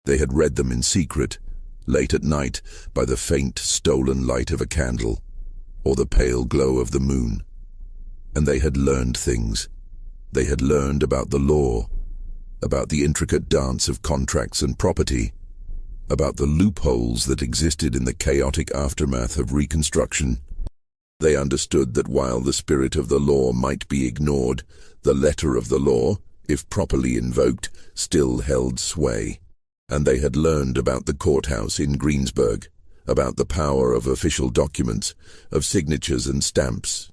They had read them in secret, late at night, by the faint, stolen light of a candle, or the pale glow of the moon. And they had learned things. They had learned about the law, about the intricate dance of contracts and property, about the loopholes that existed in the chaotic aftermath of Reconstruction. They understood that while the spirit of the law might be ignored, the letter of the law, if properly invoked, still held sway. And they had learned about the courthouse in Greensburg, about the power of official documents, of signatures and stamps.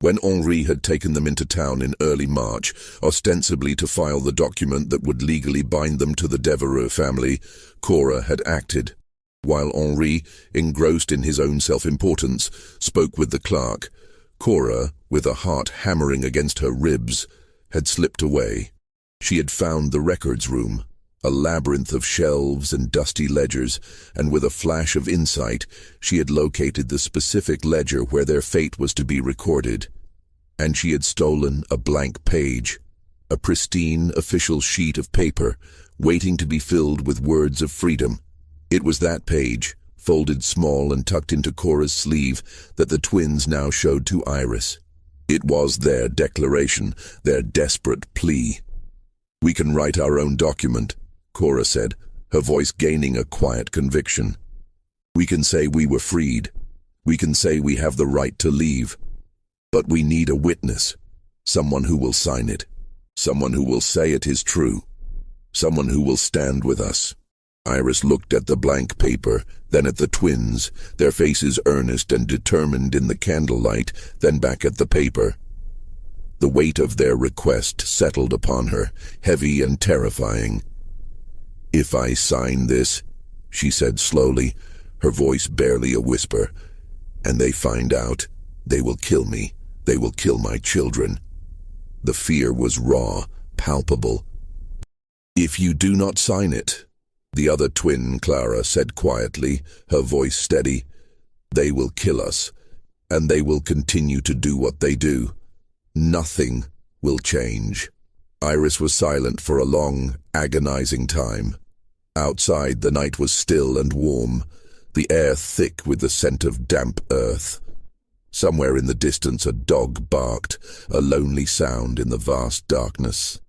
When Henri had taken them into town in early March, ostensibly to file the document that would legally bind them to the Devereux family, Cora had acted, while Henri, engrossed in his own self-importance, spoke with the clerk. Cora, with a heart hammering against her ribs, had slipped away. She had found the records room, a labyrinth of shelves and dusty ledgers, and with a flash of insight, she had located the specific ledger where their fate was to be recorded. And she had stolen a blank page, a pristine official sheet of paper, waiting to be filled with words of freedom. It was that page, folded small and tucked into Cora's sleeve, that the twins now showed to Iris. It was their declaration, their desperate plea. "We can write our own document," Cora said, her voice gaining a quiet conviction. "We can say we were freed. We can say we have the right to leave. But we need a witness, someone who will sign it, someone who will say it is true, someone who will stand with us." Iris looked at the blank paper, then at the twins, their faces earnest and determined in the candlelight, then back at the paper. The weight of their request settled upon her, heavy and terrifying. "If I sign this," she said slowly, her voice barely a whisper, "and they find out, they will kill me. They will kill my children." The fear was raw, palpable. "If you do not sign it," the other twin, Clara, said quietly, her voice steady, "they will kill us, and they will continue to do what they do. Nothing will change." Iris was silent for a long, agonizing time. Outside, the night was still and warm, the air thick with the scent of damp earth. Somewhere in the distance a dog barked, a lonely sound in the vast darkness.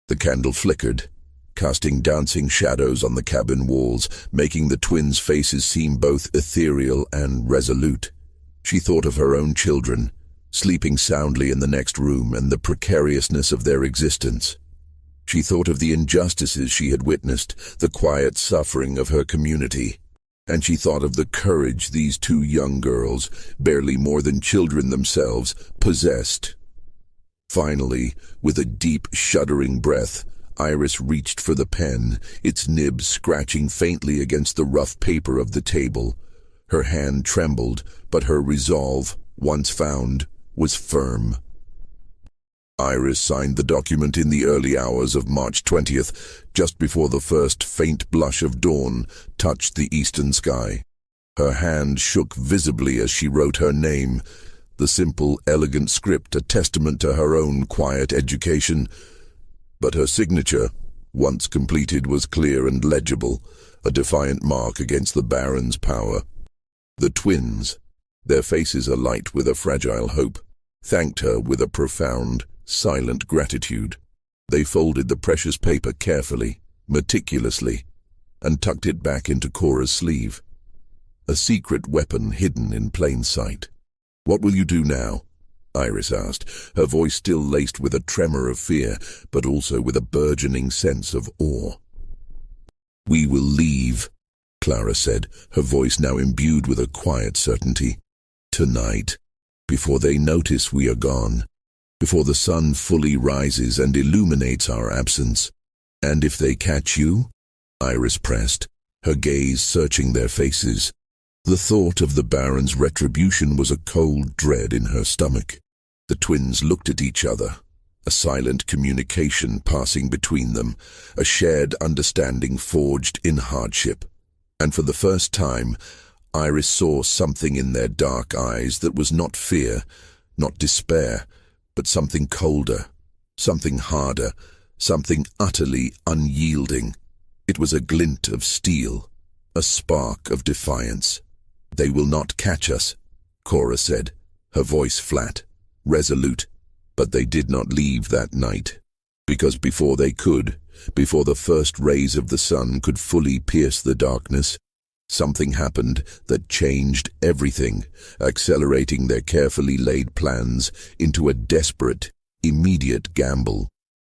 The candle flickered, casting dancing shadows on the cabin walls, making the twins' faces seem both ethereal and resolute. She thought of her own children, sleeping soundly in the next room, and the precariousness of their existence. She thought of the injustices she had witnessed, the quiet suffering of her community. And she thought of the courage these 2 young girls, barely more than children themselves, possessed. Finally, with a deep, shuddering breath, Iris reached for the pen, its nib scratching faintly against the rough paper of the table. Her hand trembled, but her resolve, once found, was firm. Iris signed the document in the early hours of March 20th, just before the first faint blush of dawn touched the eastern sky. Her hand shook visibly as she wrote her name, the simple, elegant script a testament to her own quiet education. But her signature, once completed, was clear and legible, a defiant mark against the Baron's power. The twins, their faces alight with a fragile hope, thanked her with a profound, silent gratitude. They folded the precious paper carefully, meticulously, and tucked it back into Cora's sleeve. A secret weapon hidden in plain sight. "What will you do now?" Iris asked, her voice still laced with a tremor of fear, but also with a burgeoning sense of awe. "We will leave," Clara said, her voice now imbued with a quiet certainty. "Tonight, before they notice we are gone, before the sun fully rises and illuminates our absence. And if they catch you?" Iris pressed, her gaze searching their faces. The thought of the Baron's retribution was a cold dread in her stomach. The twins looked at each other, a silent communication passing between them, a shared understanding forged in hardship. And for the first time, Iris saw something in their dark eyes that was not fear, not despair, but something colder, something harder, something utterly unyielding. It was a glint of steel, a spark of defiance. "They will not catch us," Cora said, her voice flat, resolute. But they did not leave that night, because before they could, before the first rays of the sun could fully pierce the darkness, something happened that changed everything, accelerating their carefully laid plans into a desperate, immediate gamble.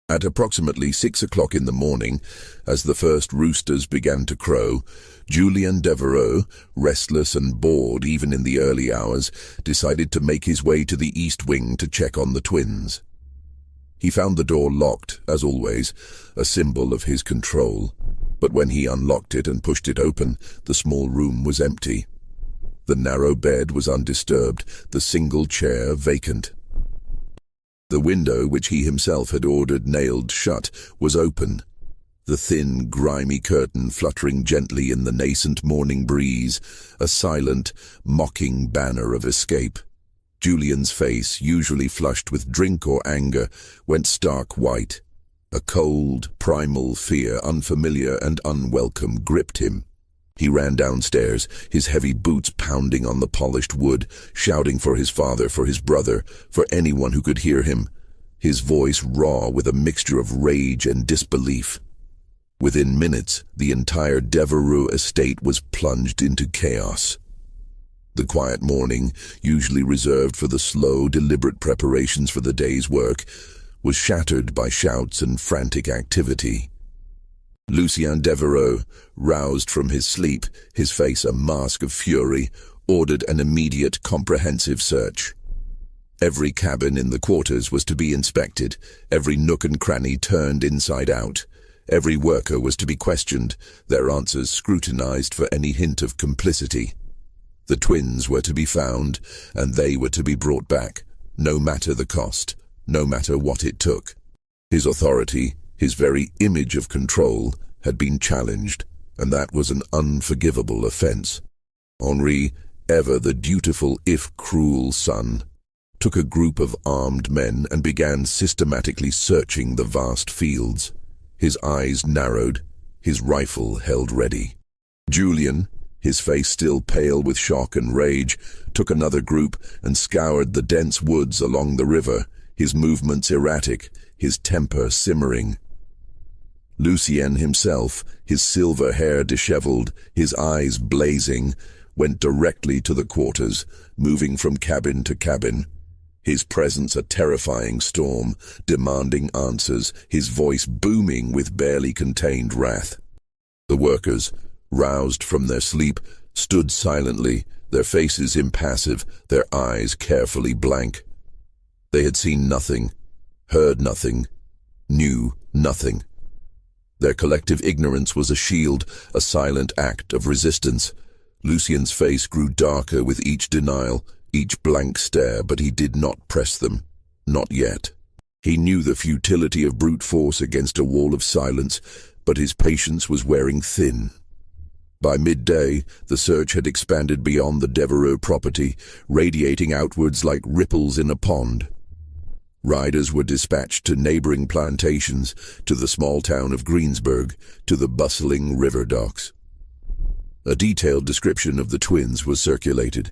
At approximately 6 o'clock in the morning, as the first roosters began to crow, Julien Devereux, restless and bored even in the early hours, decided to make his way to the east wing to check on the twins. He found the door locked, as always, a symbol of his control. But when he unlocked it and pushed it open, the small room was empty. The narrow bed was undisturbed, the single chair vacant. The window, which he himself had ordered nailed shut, was open, the thin, grimy curtain fluttering gently in the nascent morning breeze, a silent, mocking banner of escape. Julian's face, usually flushed with drink or anger, went stark white. A cold, primal fear, unfamiliar and unwelcome, gripped him. He ran downstairs, his heavy boots pounding on the polished wood, shouting for his father, for his brother, for anyone who could hear him, his voice raw with a mixture of rage and disbelief. Within minutes, the entire Devereux estate was plunged into chaos. The quiet morning, usually reserved for the slow, deliberate preparations for the day's work, was shattered by shouts and frantic activity. Lucien Devereux, roused from his sleep, his face a mask of fury, ordered an immediate, comprehensive search. Every cabin in the quarters was to be inspected, every nook and cranny turned inside out. Every worker was to be questioned, their answers scrutinized for any hint of complicity. The twins were to be found, and they were to be brought back, no matter the cost, no matter what it took. His authority, his very image of control, had been challenged, and that was an unforgivable offense. Henri, ever the dutiful if cruel son, took a group of armed men and began systematically searching the vast fields. His eyes narrowed, his rifle held ready. Julien, his face still pale with shock and rage, took another group and scoured the dense woods along the river, his movements erratic, his temper simmering. Lucien himself, his silver hair disheveled, his eyes blazing, went directly to the quarters, moving from cabin to cabin. His presence a terrifying storm, demanding answers, his voice booming with barely contained wrath. The workers, roused from their sleep, stood silently, their faces impassive, their eyes carefully blank. They had seen nothing, heard nothing, knew nothing. Their collective ignorance was a shield, a silent act of resistance. Lucien's face grew darker with each denial, each blank stare, but he did not press them. Not yet. He knew the futility of brute force against a wall of silence, but his patience was wearing thin. By midday, the search had expanded beyond the Devereux property, radiating outwards like ripples in a pond. Riders were dispatched to neighboring plantations, to the small town of Greensburg, to the bustling river docks. A detailed description of the twins was circulated.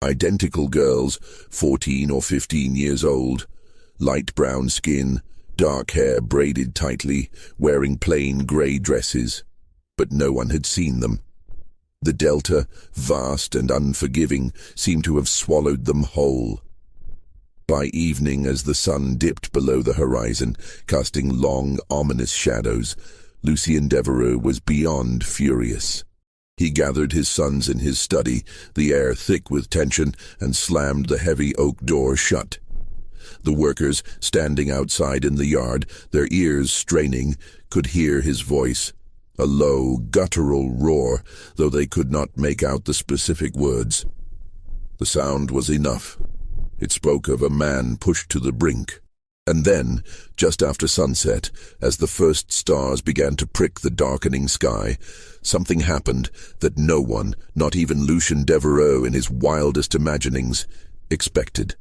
Identical girls, 14 or 15 years old, light brown skin, dark hair braided tightly, wearing plain grey dresses. But no one had seen them. The delta, vast and unforgiving, seemed to have swallowed them whole. By evening, as the sun dipped below the horizon, casting long, ominous shadows, Lucien Devereux was beyond furious. He gathered his sons in his study, the air thick with tension, and slammed the heavy oak door shut. The workers, standing outside in the yard, their ears straining, could hear his voice, a low, guttural roar, though they could not make out the specific words. The sound was enough. It spoke of a man pushed to the brink. And then, just after sunset, as the first stars began to prick the darkening sky, something happened that no one, not even Lucien Devereux in his wildest imaginings, expected.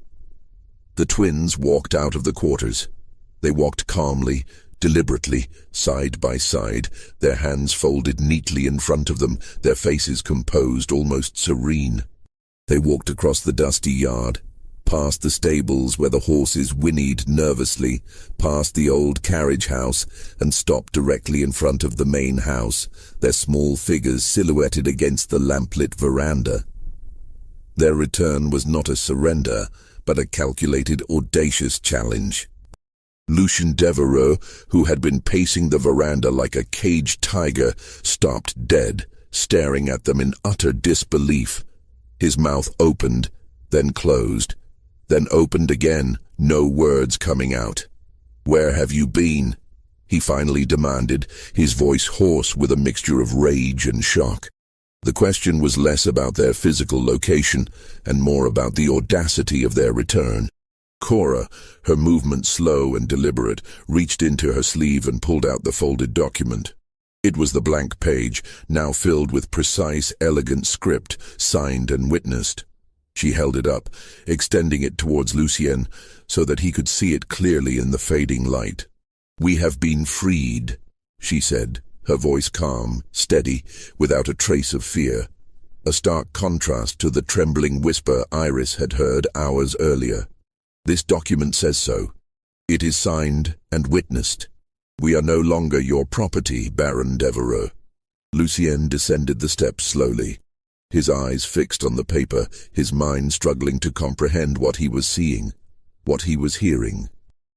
The twins walked out of the quarters. They walked calmly, deliberately, side by side, their hands folded neatly in front of them, their faces composed, almost serene. They walked across the dusty yard, past the stables where the horses whinnied nervously, past the old carriage house, and stopped directly in front of the main house, their small figures silhouetted against the lamplit veranda. Their return was not a surrender, but a calculated, audacious challenge. Lucien Devereux, who had been pacing the veranda like a caged tiger, stopped dead, staring at them in utter disbelief. His mouth opened, then closed, then opened again, no words coming out. "Where have you been?" he finally demanded, his voice hoarse with a mixture of rage and shock. The question was less about their physical location and more about the audacity of their return. Cora, her movement slow and deliberate, reached into her sleeve and pulled out the folded document. It was the blank page, now filled with precise, elegant script, signed and witnessed. She held it up, extending it towards Lucien, so that he could see it clearly in the fading light. "We have been freed," she said, her voice calm, steady, without a trace of fear, a stark contrast to the trembling whisper Iris had heard hours earlier. "This document says so. It is signed and witnessed. We are no longer your property, Baron Devereux." Lucien descended the steps slowly, his eyes fixed on the paper, his mind struggling to comprehend what he was seeing, what he was hearing.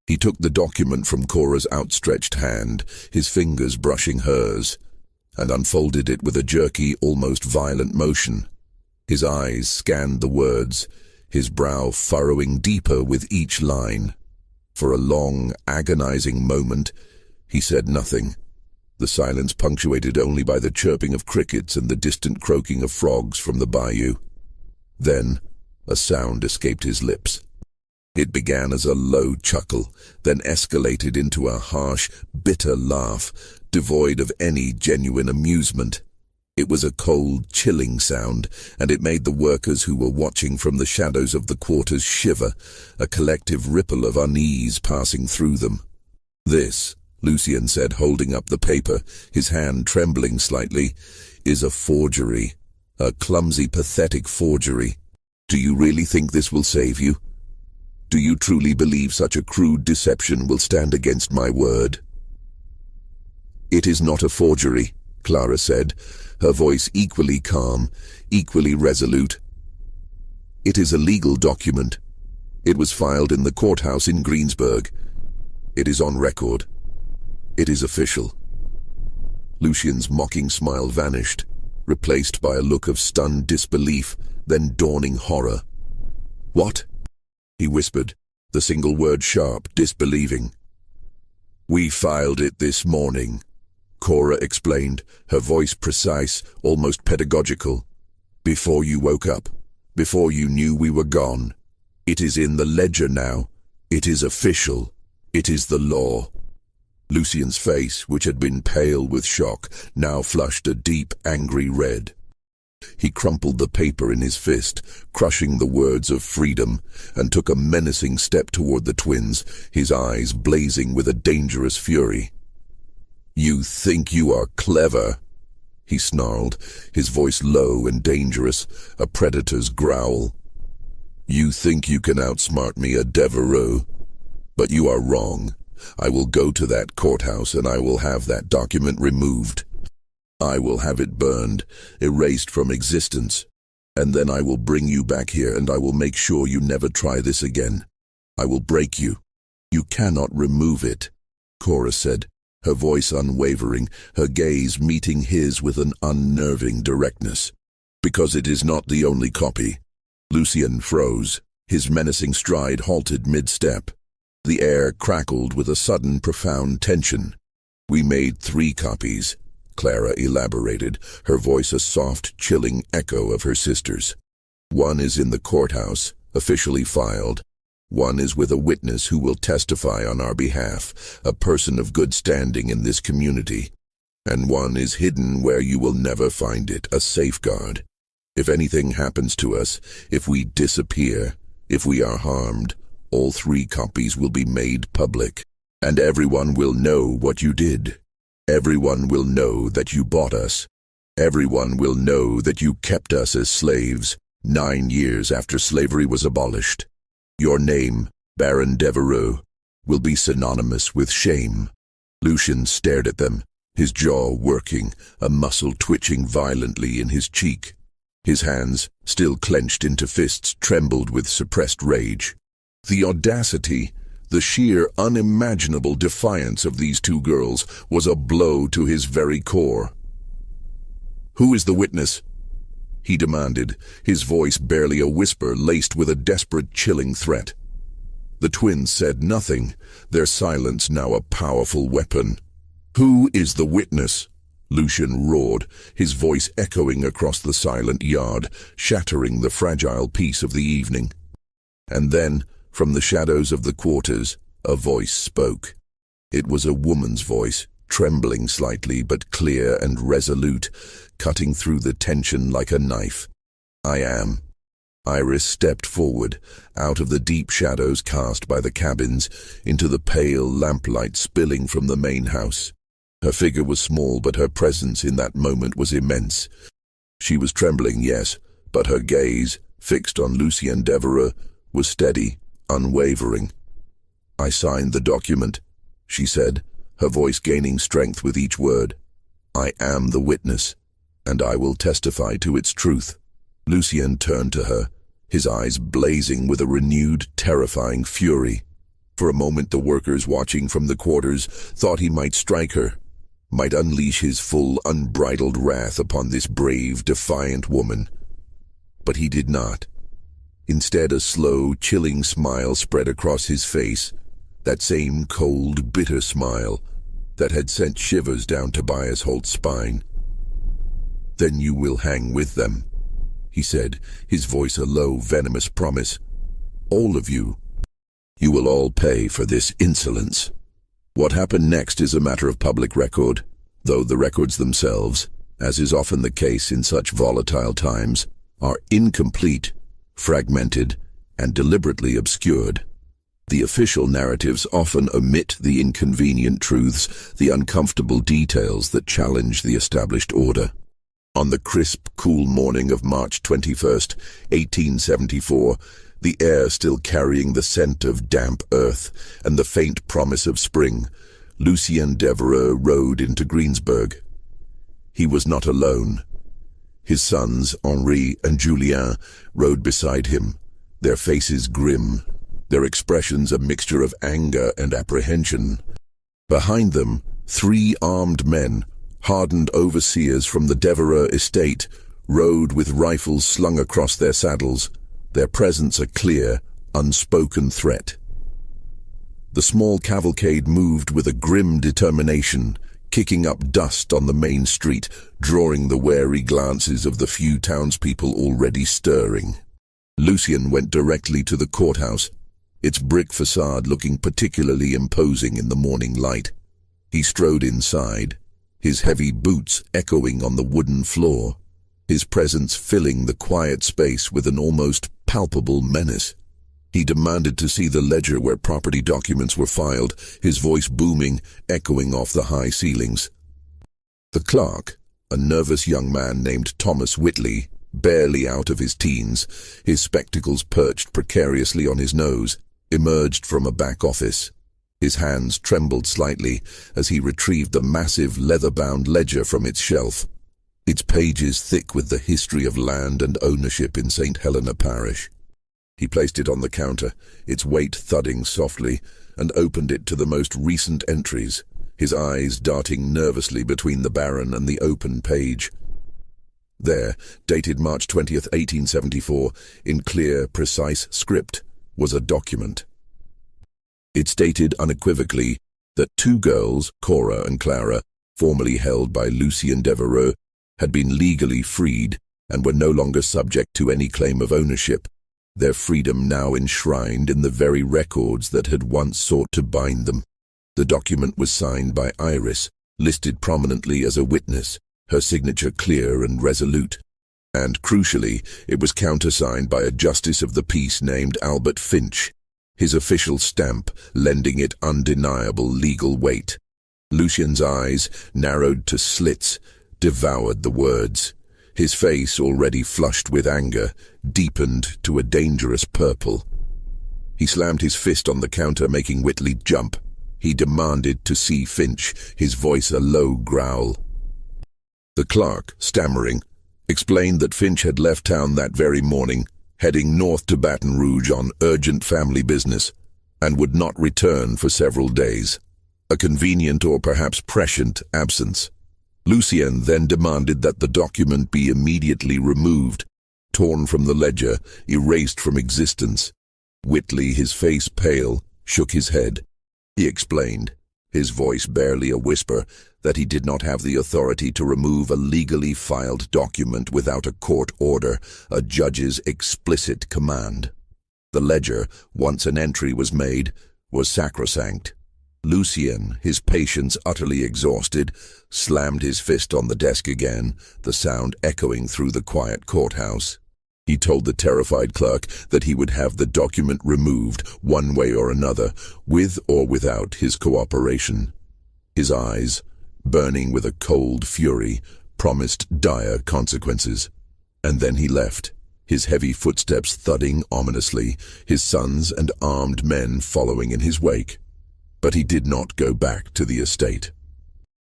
He took the document from Cora's outstretched hand, his fingers brushing hers, and unfolded it with a jerky, almost violent motion. His eyes scanned the words, his brow furrowing deeper with each line. For a long, agonizing moment, he said nothing, the silence punctuated only by the chirping of crickets and the distant croaking of frogs from the bayou. Then, a sound escaped his lips. It began as a low chuckle, then escalated into a harsh, bitter laugh, devoid of any genuine amusement. It was a cold, chilling sound, and it made the workers who were watching from the shadows of the quarters shiver, a collective ripple of unease passing through them. "This," Lucien said, holding up the paper, his hand trembling slightly, "is a forgery, a clumsy, pathetic forgery. Do you really think this will save you? Do you truly believe such a crude deception will stand against my word?" "It is not a forgery," Clara said, her voice equally calm, equally resolute. "It is a legal document. It was filed in the courthouse in Greensburg. It is on record. It is official." Lucien's mocking smile vanished, replaced by a look of stunned disbelief, then dawning horror. "What?" he whispered, the single word sharp, disbelieving. "We filed it this morning," Cora explained, her voice precise, almost pedagogical. "Before you woke up, before you knew we were gone. It is in the ledger now. It is official." It is the law. Lucien's face, which had been pale with shock, now flushed a deep, angry red. He crumpled the paper in his fist, crushing the words of freedom, and took a menacing step toward the twins, his eyes blazing with a dangerous fury. "You think you are clever?" he snarled, his voice low and dangerous, a predator's growl. "You think you can outsmart me, a Devereaux? But you are wrong. I will go to that courthouse and I will have that document removed. I will have it burned, erased from existence. And then I will bring you back here and I will make sure you never try this again. I will break you. You cannot remove it," Cora said, her voice unwavering, her gaze meeting his with an unnerving directness. "Because it is not the only copy." Lucien froze. His menacing stride halted mid-step. The air crackled with a sudden profound tension. "We made 3 copies, Clara elaborated, her voice a soft, chilling echo of her sister's. "One is in the courthouse, officially filed. One is with a witness who will testify on our behalf, a person of good standing in this community. And one is hidden where you will never find it, a safeguard. If anything happens to us, if we disappear, if we are harmed, all 3 copies will be made public, and everyone will know what you did. Everyone will know that you bought us. Everyone will know that you kept us as slaves 9 years after slavery was abolished. Your name, Baron Devereaux, will be synonymous with shame." Lucien stared at them, his jaw working, a muscle twitching violently in his cheek. His hands, still clenched into fists, trembled with suppressed rage. The audacity, the sheer unimaginable defiance of these 2 girls was a blow to his very core. "Who is the witness?" he demanded, his voice barely a whisper laced with a desperate, chilling threat. The twins said nothing, their silence now a powerful weapon. "Who is the witness?" Lucien roared, his voice echoing across the silent yard, shattering the fragile peace of the evening. And then, from the shadows of the quarters, a voice spoke. It was a woman's voice, trembling slightly but clear and resolute, cutting through the tension like a knife. "I am." Iris stepped forward, out of the deep shadows cast by the cabins, into the pale lamplight spilling from the main house. Her figure was small, but her presence in that moment was immense. She was trembling, yes, but her gaze, fixed on Lucien Devereaux, was steady, unwavering. "I signed the document," she said, her voice gaining strength with each word. "I am the witness, and I will testify to its truth." Lucien turned to her, his eyes blazing with a renewed, terrifying fury. For a moment the workers watching from the quarters thought he might strike her, might unleash his full, unbridled wrath upon this brave, defiant woman. But he did not. Instead, a slow, chilling smile spread across his face, that same cold, bitter smile that had sent shivers down Tobias Holt's spine. "Then you will hang with them," he said, his voice a low, venomous promise. "All of you. You will all pay for this insolence." What happened next is a matter of public record, though the records themselves, as is often the case in such volatile times, are incomplete, fragmented, and deliberately obscured. The official narratives often omit the inconvenient truths, the uncomfortable details that challenge the established order. On the crisp, cool morning of March 21st, 1874, the air still carrying the scent of damp earth and the faint promise of spring, Lucien Devereaux rode into Greensburg. He was not alone. His sons, Henri and Julien, rode beside him, their faces grim, their expressions a mixture of anger and apprehension. Behind them, 3 armed men, hardened overseers from the Devereaux estate, rode with rifles slung across their saddles, their presence a clear, unspoken threat. The small cavalcade moved with a grim determination, kicking up dust on the main street, drawing the wary glances of the few townspeople already stirring. Lucien went directly to the courthouse, its brick facade looking particularly imposing in the morning light. He strode inside, his heavy boots echoing on the wooden floor, his presence filling the quiet space with an almost palpable menace. He demanded to see the ledger where property documents were filed, his voice booming, echoing off the high ceilings. The clerk, a nervous young man named Thomas Whitley, barely out of his teens, his spectacles perched precariously on his nose, emerged from a back office. His hands trembled slightly as he retrieved the massive leather-bound ledger from its shelf, its pages thick with the history of land and ownership in St. Helena Parish. He placed it on the counter, its weight thudding softly, and opened it to the most recent entries, his eyes darting nervously between the Baron and the open page. There, dated March 20th, 1874, in clear, precise script, was a document. It stated unequivocally that two girls, Cora and Clara, formerly held by Lucien Devereux, had been legally freed and were no longer subject to any claim of ownership, their freedom now enshrined in the very records that had once sought to bind them. The document was signed by Iris, listed prominently as a witness, her signature clear and resolute. And, crucially, it was countersigned by a justice of the peace named Albert Finch, his official stamp lending it undeniable legal weight. Lucien's eyes, narrowed to slits, devoured the words. His face, already flushed with anger, deepened to a dangerous purple. He slammed his fist on the counter, making Whitley jump. He demanded to see Finch, his voice a low growl. The clerk, stammering, explained that Finch had left town that very morning, heading north to Baton Rouge on urgent family business, and would not return for several days. A convenient or perhaps prescient absence. Lucien then demanded that the document be immediately removed, torn from the ledger, erased from existence. Whitley, his face pale, shook his head. He explained, his voice barely a whisper, that he did not have the authority to remove a legally filed document without a court order, a judge's explicit command. The ledger, once an entry was made, was sacrosanct. Lucien, his patience utterly exhausted, slammed his fist on the desk again, the sound echoing through the quiet courthouse. He told the terrified clerk that he would have the document removed, one way or another, with or without his cooperation. His eyes, burning with a cold fury, promised dire consequences. And then he left, his heavy footsteps thudding ominously, his sons and armed men following in his wake. But he did not go back to the estate.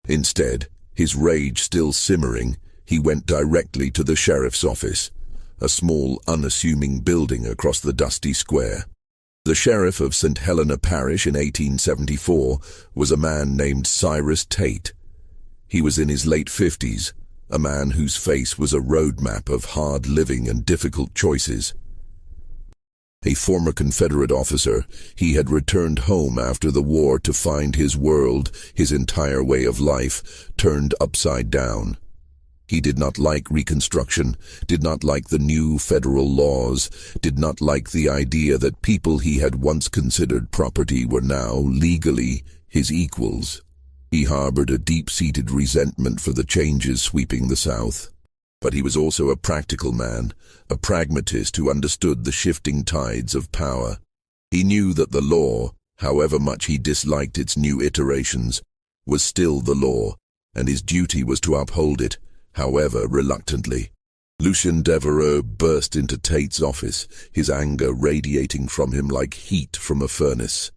Instead, his rage still simmering, he went directly to the sheriff's office, a small, unassuming building across the dusty square. The sheriff of St. Helena Parish in 1874 was a man named Cyrus Tate. He was in his late 50s, a man whose face was a roadmap of hard living and difficult choices. A former Confederate officer, he had returned home after the war to find his world, his entire way of life, turned upside down. He did not like Reconstruction, did not like the new federal laws, did not like the idea that people he had once considered property were now, legally, his equals. He harbored a deep-seated resentment for the changes sweeping the South. But he was also a practical man, a pragmatist who understood the shifting tides of power. He knew that the law, however much he disliked its new iterations, was still the law, and his duty was to uphold it, however reluctantly. Lucien Devereux burst into Tate's office, his anger radiating from him like heat from a furnace.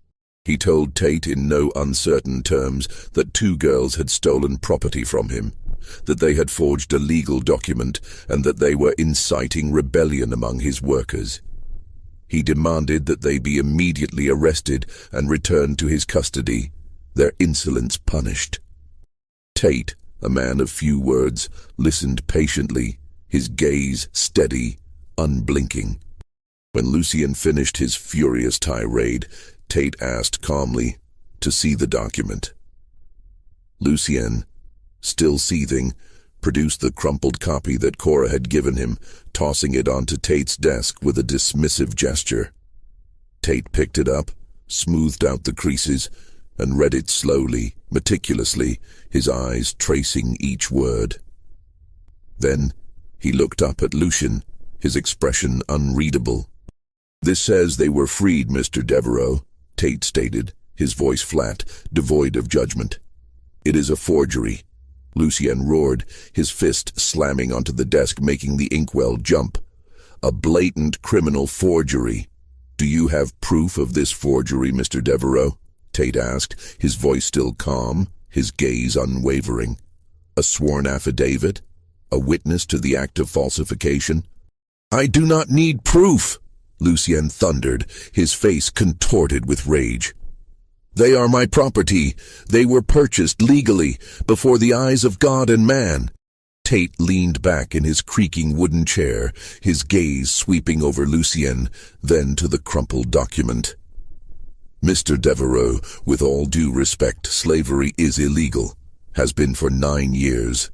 He told Tate in no uncertain terms that two girls had stolen property from him, that they had forged a legal document, and that they were inciting rebellion among his workers. He demanded that they be immediately arrested and returned to his custody, their insolence punished. Tate, a man of few words, listened patiently, his gaze steady, unblinking. When Lucien finished his furious tirade, Tate asked calmly to see the document. Lucien, still seething, produced the crumpled copy that Cora had given him, tossing it onto Tate's desk with a dismissive gesture. Tate picked it up, smoothed out the creases, and read it slowly, meticulously, his eyes tracing each word. Then he looked up at Lucian, his expression unreadable. "This says they were freed, Mr. Devereaux," Tate stated, his voice flat, devoid of judgment. "It is a forgery." Lucien roared, his fist slamming onto the desk, making the inkwell jump. "A blatant criminal forgery. Do you have proof of this forgery, Mr. Devereaux?" Tate asked, his voice still calm, his gaze unwavering. "A sworn affidavit? A witness to the act of falsification?" "I do not need proof," Lucien thundered, his face contorted with rage. "They are my property. They were purchased legally, before the eyes of God and man." Tate leaned back in his creaking wooden chair, his gaze sweeping over Lucien, then to the crumpled document. "Mr. Devereaux, with all due respect, slavery is illegal. Has been for 9 years.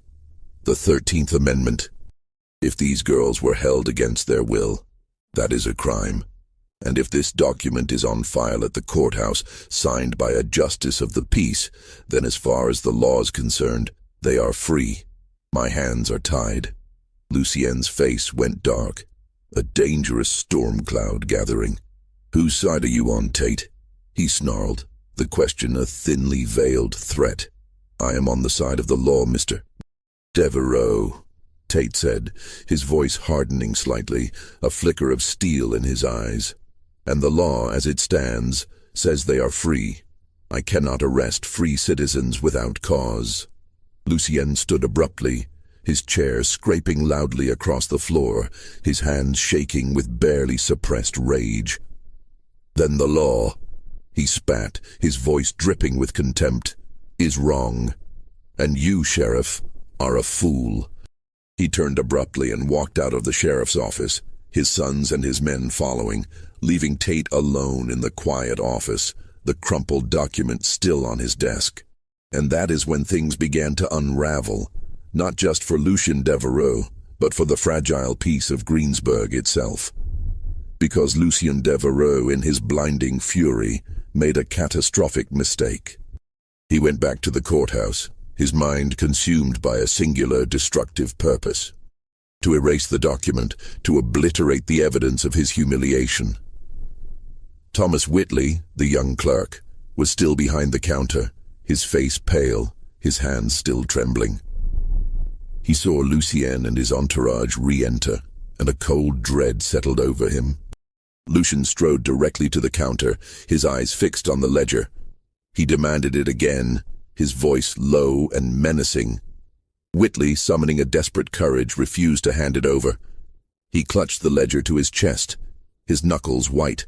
The 13th Amendment. If these girls were held against their will, that is a crime. And if this document is on file at the courthouse, signed by a justice of the peace, then as far as the law is concerned, they are free. My hands are tied." Lucien's face went dark, a dangerous storm cloud gathering. "Whose side are you on, Tate?" he snarled, the question a thinly veiled threat. "I am on the side of the law, Mr. Devereaux," Tate said, his voice hardening slightly, a flicker of steel in his eyes. "And the law, as it stands, says they are free. I cannot arrest free citizens without cause." Lucien stood abruptly, his chair scraping loudly across the floor, his hands shaking with barely suppressed rage. "Then the law," he spat, his voice dripping with contempt, "is wrong. And you, Sheriff, are a fool." He turned abruptly and walked out of the sheriff's office, his sons and his men following, leaving Tate alone in the quiet office, the crumpled document still on his desk. And that is when things began to unravel, not just for Lucien Devereaux, but for the fragile peace of Greensburg itself. Because Lucien Devereaux, in his blinding fury, made a catastrophic mistake. He went back to the courthouse, his mind consumed by a singular destructive purpose: to erase the document, to obliterate the evidence of his humiliation. Thomas Whitley, the young clerk, was still behind the counter, his face pale, his hands still trembling. He saw Lucien and his entourage re-enter, and a cold dread settled over him. Lucien strode directly to the counter, his eyes fixed on the ledger. He demanded it again, his voice low and menacing. Whitley, summoning a desperate courage, refused to hand it over. He clutched the ledger to his chest, his knuckles white.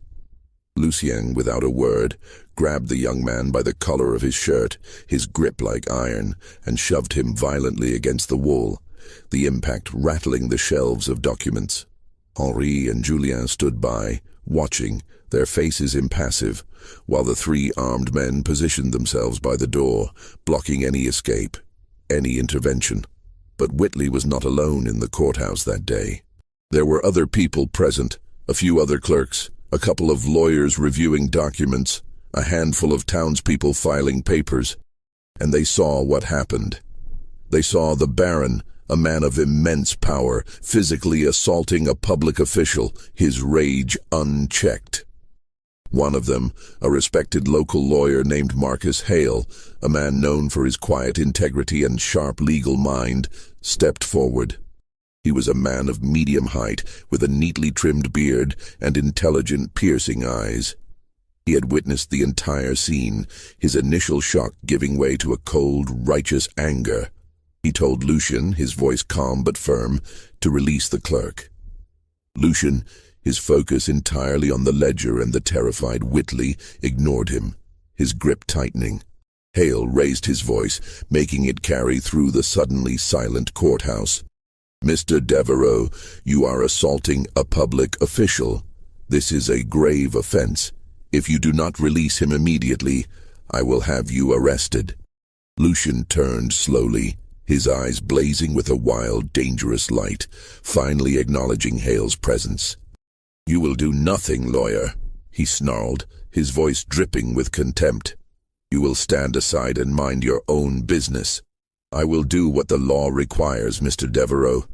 Lucien, without a word, grabbed the young man by the collar of his shirt, his grip like iron, and shoved him violently against the wall, the impact rattling the shelves of documents. Henri and Julien stood by, watching, their faces impassive, while the 3 armed men positioned themselves by the door, blocking any escape, any intervention. But Whitley was not alone in the courthouse that day. There were other people present, a few other clerks, a couple of lawyers reviewing documents, a handful of townspeople filing papers, and they saw what happened. They saw the Baron, a man of immense power, physically assaulting a public official, his rage unchecked. One of them, a respected local lawyer named Marcus Hale, a man known for his quiet integrity and sharp legal mind, stepped forward. He was a man of medium height, with a neatly trimmed beard and intelligent, piercing eyes. He had witnessed the entire scene, his initial shock giving way to a cold, righteous anger. He told Lucien, his voice calm but firm, to release the clerk. Lucien, his focus entirely on the ledger and the terrified Whitley, ignored him, his grip tightening. Hale raised his voice, making it carry through the suddenly silent courthouse. "Mr. Devereaux, you are assaulting a public official. This is a grave offense. If you do not release him immediately, I will have you arrested." Lucien turned slowly, his eyes blazing with a wild, dangerous light, finally acknowledging Hale's presence. "You will do nothing, lawyer," he snarled, his voice dripping with contempt. "You will stand aside and mind your own business." "I will do what the law requires, Mr. Devereaux,"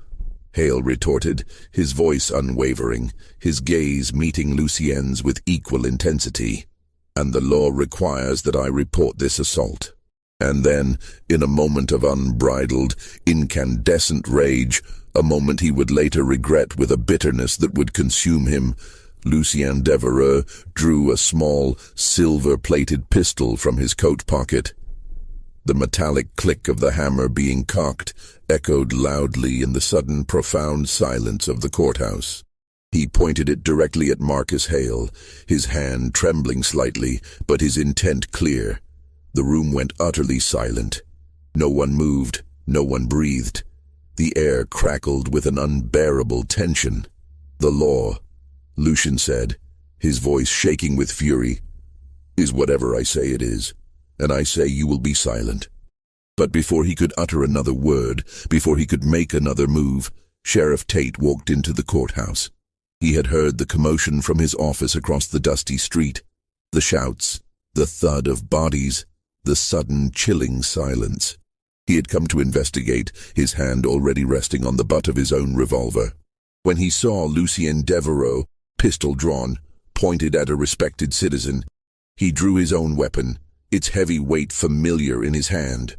Hale retorted, his voice unwavering, his gaze meeting Lucien's with equal intensity. "And the law requires that I report this assault." And then, in a moment of unbridled, incandescent rage, a moment he would later regret with a bitterness that would consume him, Lucien Devereaux drew a small, silver-plated pistol from his coat pocket. The metallic click of the hammer being cocked echoed loudly in the sudden profound silence of the courthouse. He pointed it directly at Marcus Hale, his hand trembling slightly, but his intent clear. The room went utterly silent. No one moved, no one breathed. The air crackled with an unbearable tension. "The law," Lucien said, his voice shaking with fury, "is whatever I say it is, and I say you will be silent." But before he could utter another word, before he could make another move, Sheriff Tate walked into the courthouse. He had heard the commotion from his office across the dusty street, the shouts, the thud of bodies, the sudden chilling silence. He had come to investigate, his hand already resting on the butt of his own revolver. When he saw Lucien Devereaux, pistol drawn, pointed at a respected citizen, he drew his own weapon, its heavy weight familiar in his hand.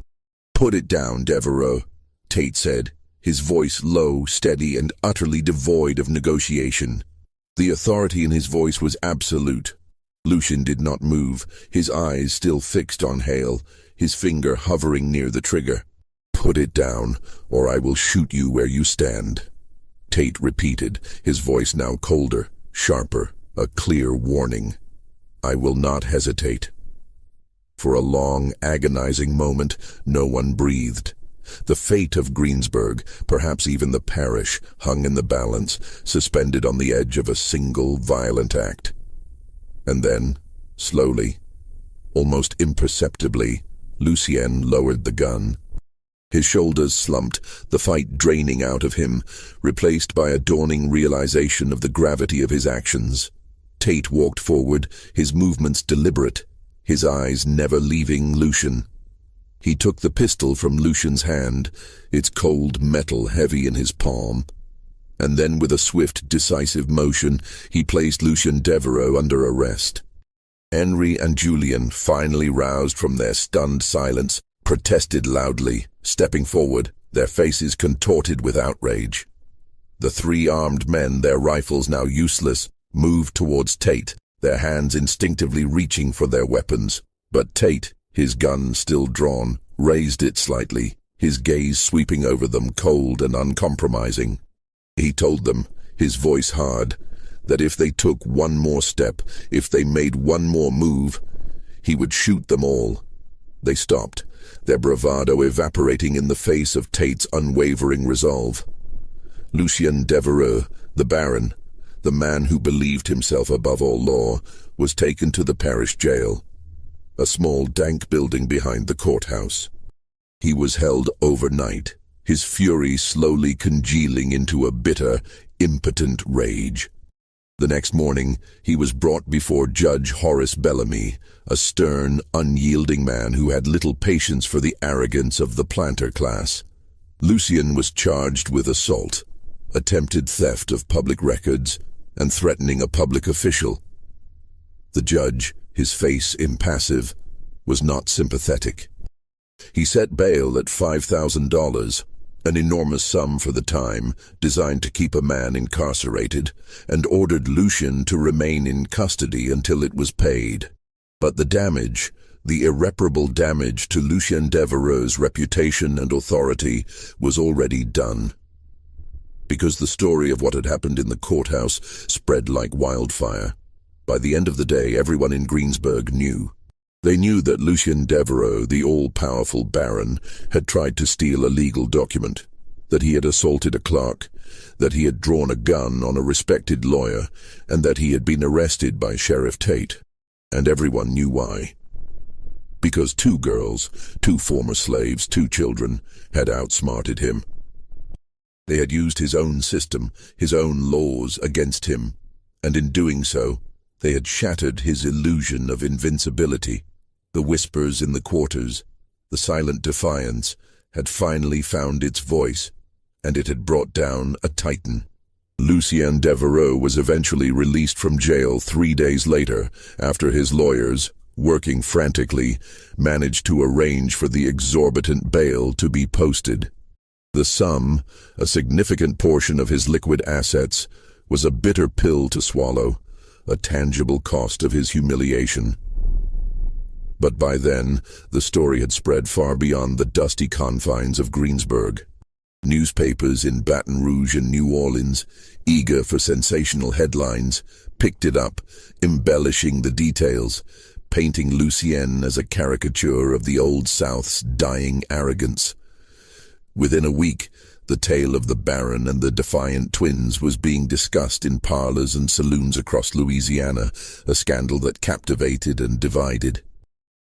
"Put it down, Devereaux," Tate said, his voice low, steady, and utterly devoid of negotiation. The authority in his voice was absolute. Lucien did not move, his eyes still fixed on Hale, his finger hovering near the trigger. "Put it down, or I will shoot you where you stand," Tate repeated, his voice now colder, sharper, a clear warning. "I will not hesitate." For a long, agonizing moment, no one breathed. The fate of Greensburg, perhaps even the parish, hung in the balance, suspended on the edge of a single violent act. And then, slowly, almost imperceptibly, Lucien lowered the gun. His shoulders slumped, the fight draining out of him, replaced by a dawning realization of the gravity of his actions. Tate walked forward, his movements deliberate, his eyes never leaving Lucien. He took the pistol from Lucien's hand, its cold metal heavy in his palm, and then with a swift, decisive motion, he placed Lucien Devereaux under arrest. Henry and Julian, finally roused from their stunned silence, protested loudly, stepping forward, their faces contorted with outrage. The three armed men, their rifles now useless, moved towards Tate, their hands instinctively reaching for their weapons. But Tate, his gun still drawn, raised it slightly, his gaze sweeping over them cold and uncompromising. He told them, his voice hard, that if they took one more step, if they made one more move, he would shoot them all. They stopped, their bravado evaporating in the face of Tate's unwavering resolve. Lucien Devereaux, the Baron, the man who believed himself above all law, was taken to the parish jail, a small dank building behind the courthouse. He was held overnight, his fury slowly congealing into a bitter, impotent rage. The next morning, he was brought before Judge Horace Bellamy, a stern, unyielding man who had little patience for the arrogance of the planter class. Lucien was charged with assault, attempted theft of public records, and threatening a public official. The judge, his face impassive, was not sympathetic. He set bail at $5,000, an enormous sum for the time, designed to keep a man incarcerated, and ordered Lucien to remain in custody until it was paid. But the damage, the irreparable damage to Lucien Devereaux's reputation and authority, was already done. Because the story of what had happened in the courthouse spread like wildfire. By the end of the day, everyone in Greensburg knew. They knew that Lucien Devereaux, the all-powerful Baron, had tried to steal a legal document, that he had assaulted a clerk, that he had drawn a gun on a respected lawyer, and that he had been arrested by Sheriff Tate. And everyone knew why. Because two girls, two former slaves, two children, had outsmarted him. They had used his own system, his own laws against him, and in doing so, They had shattered his illusion of invincibility. The whispers in the quarters, the silent defiance, had finally found its voice, and it had brought down a titan. Lucien Devereaux was eventually released from jail 3 days later, after his lawyers, working frantically, managed to arrange for the exorbitant bail to be posted. The sum, a significant portion of his liquid assets, was a bitter pill to swallow, a tangible cost of his humiliation. But by then, the story had spread far beyond the dusty confines of Greensburg. Newspapers in Baton Rouge and New Orleans, eager for sensational headlines, picked it up, embellishing the details, painting Lucien as a caricature of the Old South's dying arrogance. Within a week, the tale of the Baron and the defiant twins was being discussed in parlors and saloons across Louisiana, a scandal that captivated and divided.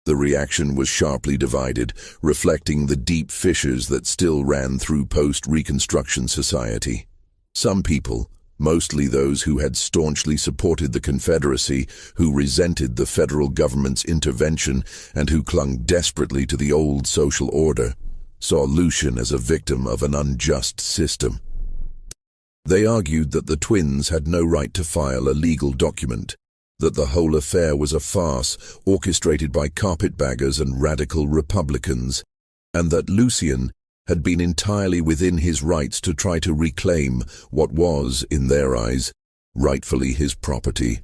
The reaction was sharply divided, reflecting the deep fissures that still ran through post-Reconstruction society. Some people, mostly those who had staunchly supported the Confederacy, who resented the federal government's intervention and who clung desperately to the old social order, saw Lucien as a victim of an unjust system. They argued that the twins had no right to file a legal document, that the whole affair was a farce orchestrated by carpetbaggers and radical Republicans, and that Lucien had been entirely within his rights to try to reclaim what was, in their eyes, rightfully his property.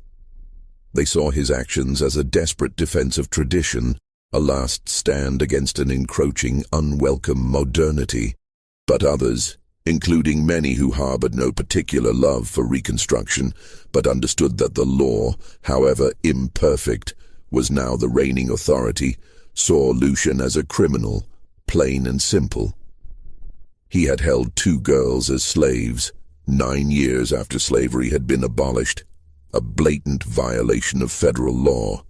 They saw his actions as a desperate defense of tradition, a last stand against an encroaching, unwelcome modernity. But others, including many who harbored no particular love for Reconstruction, but understood that the law, however imperfect, was now the reigning authority, saw Lucien as a criminal, plain and simple. He had held 2 girls as slaves, 9 years after slavery had been abolished, a blatant violation of federal law.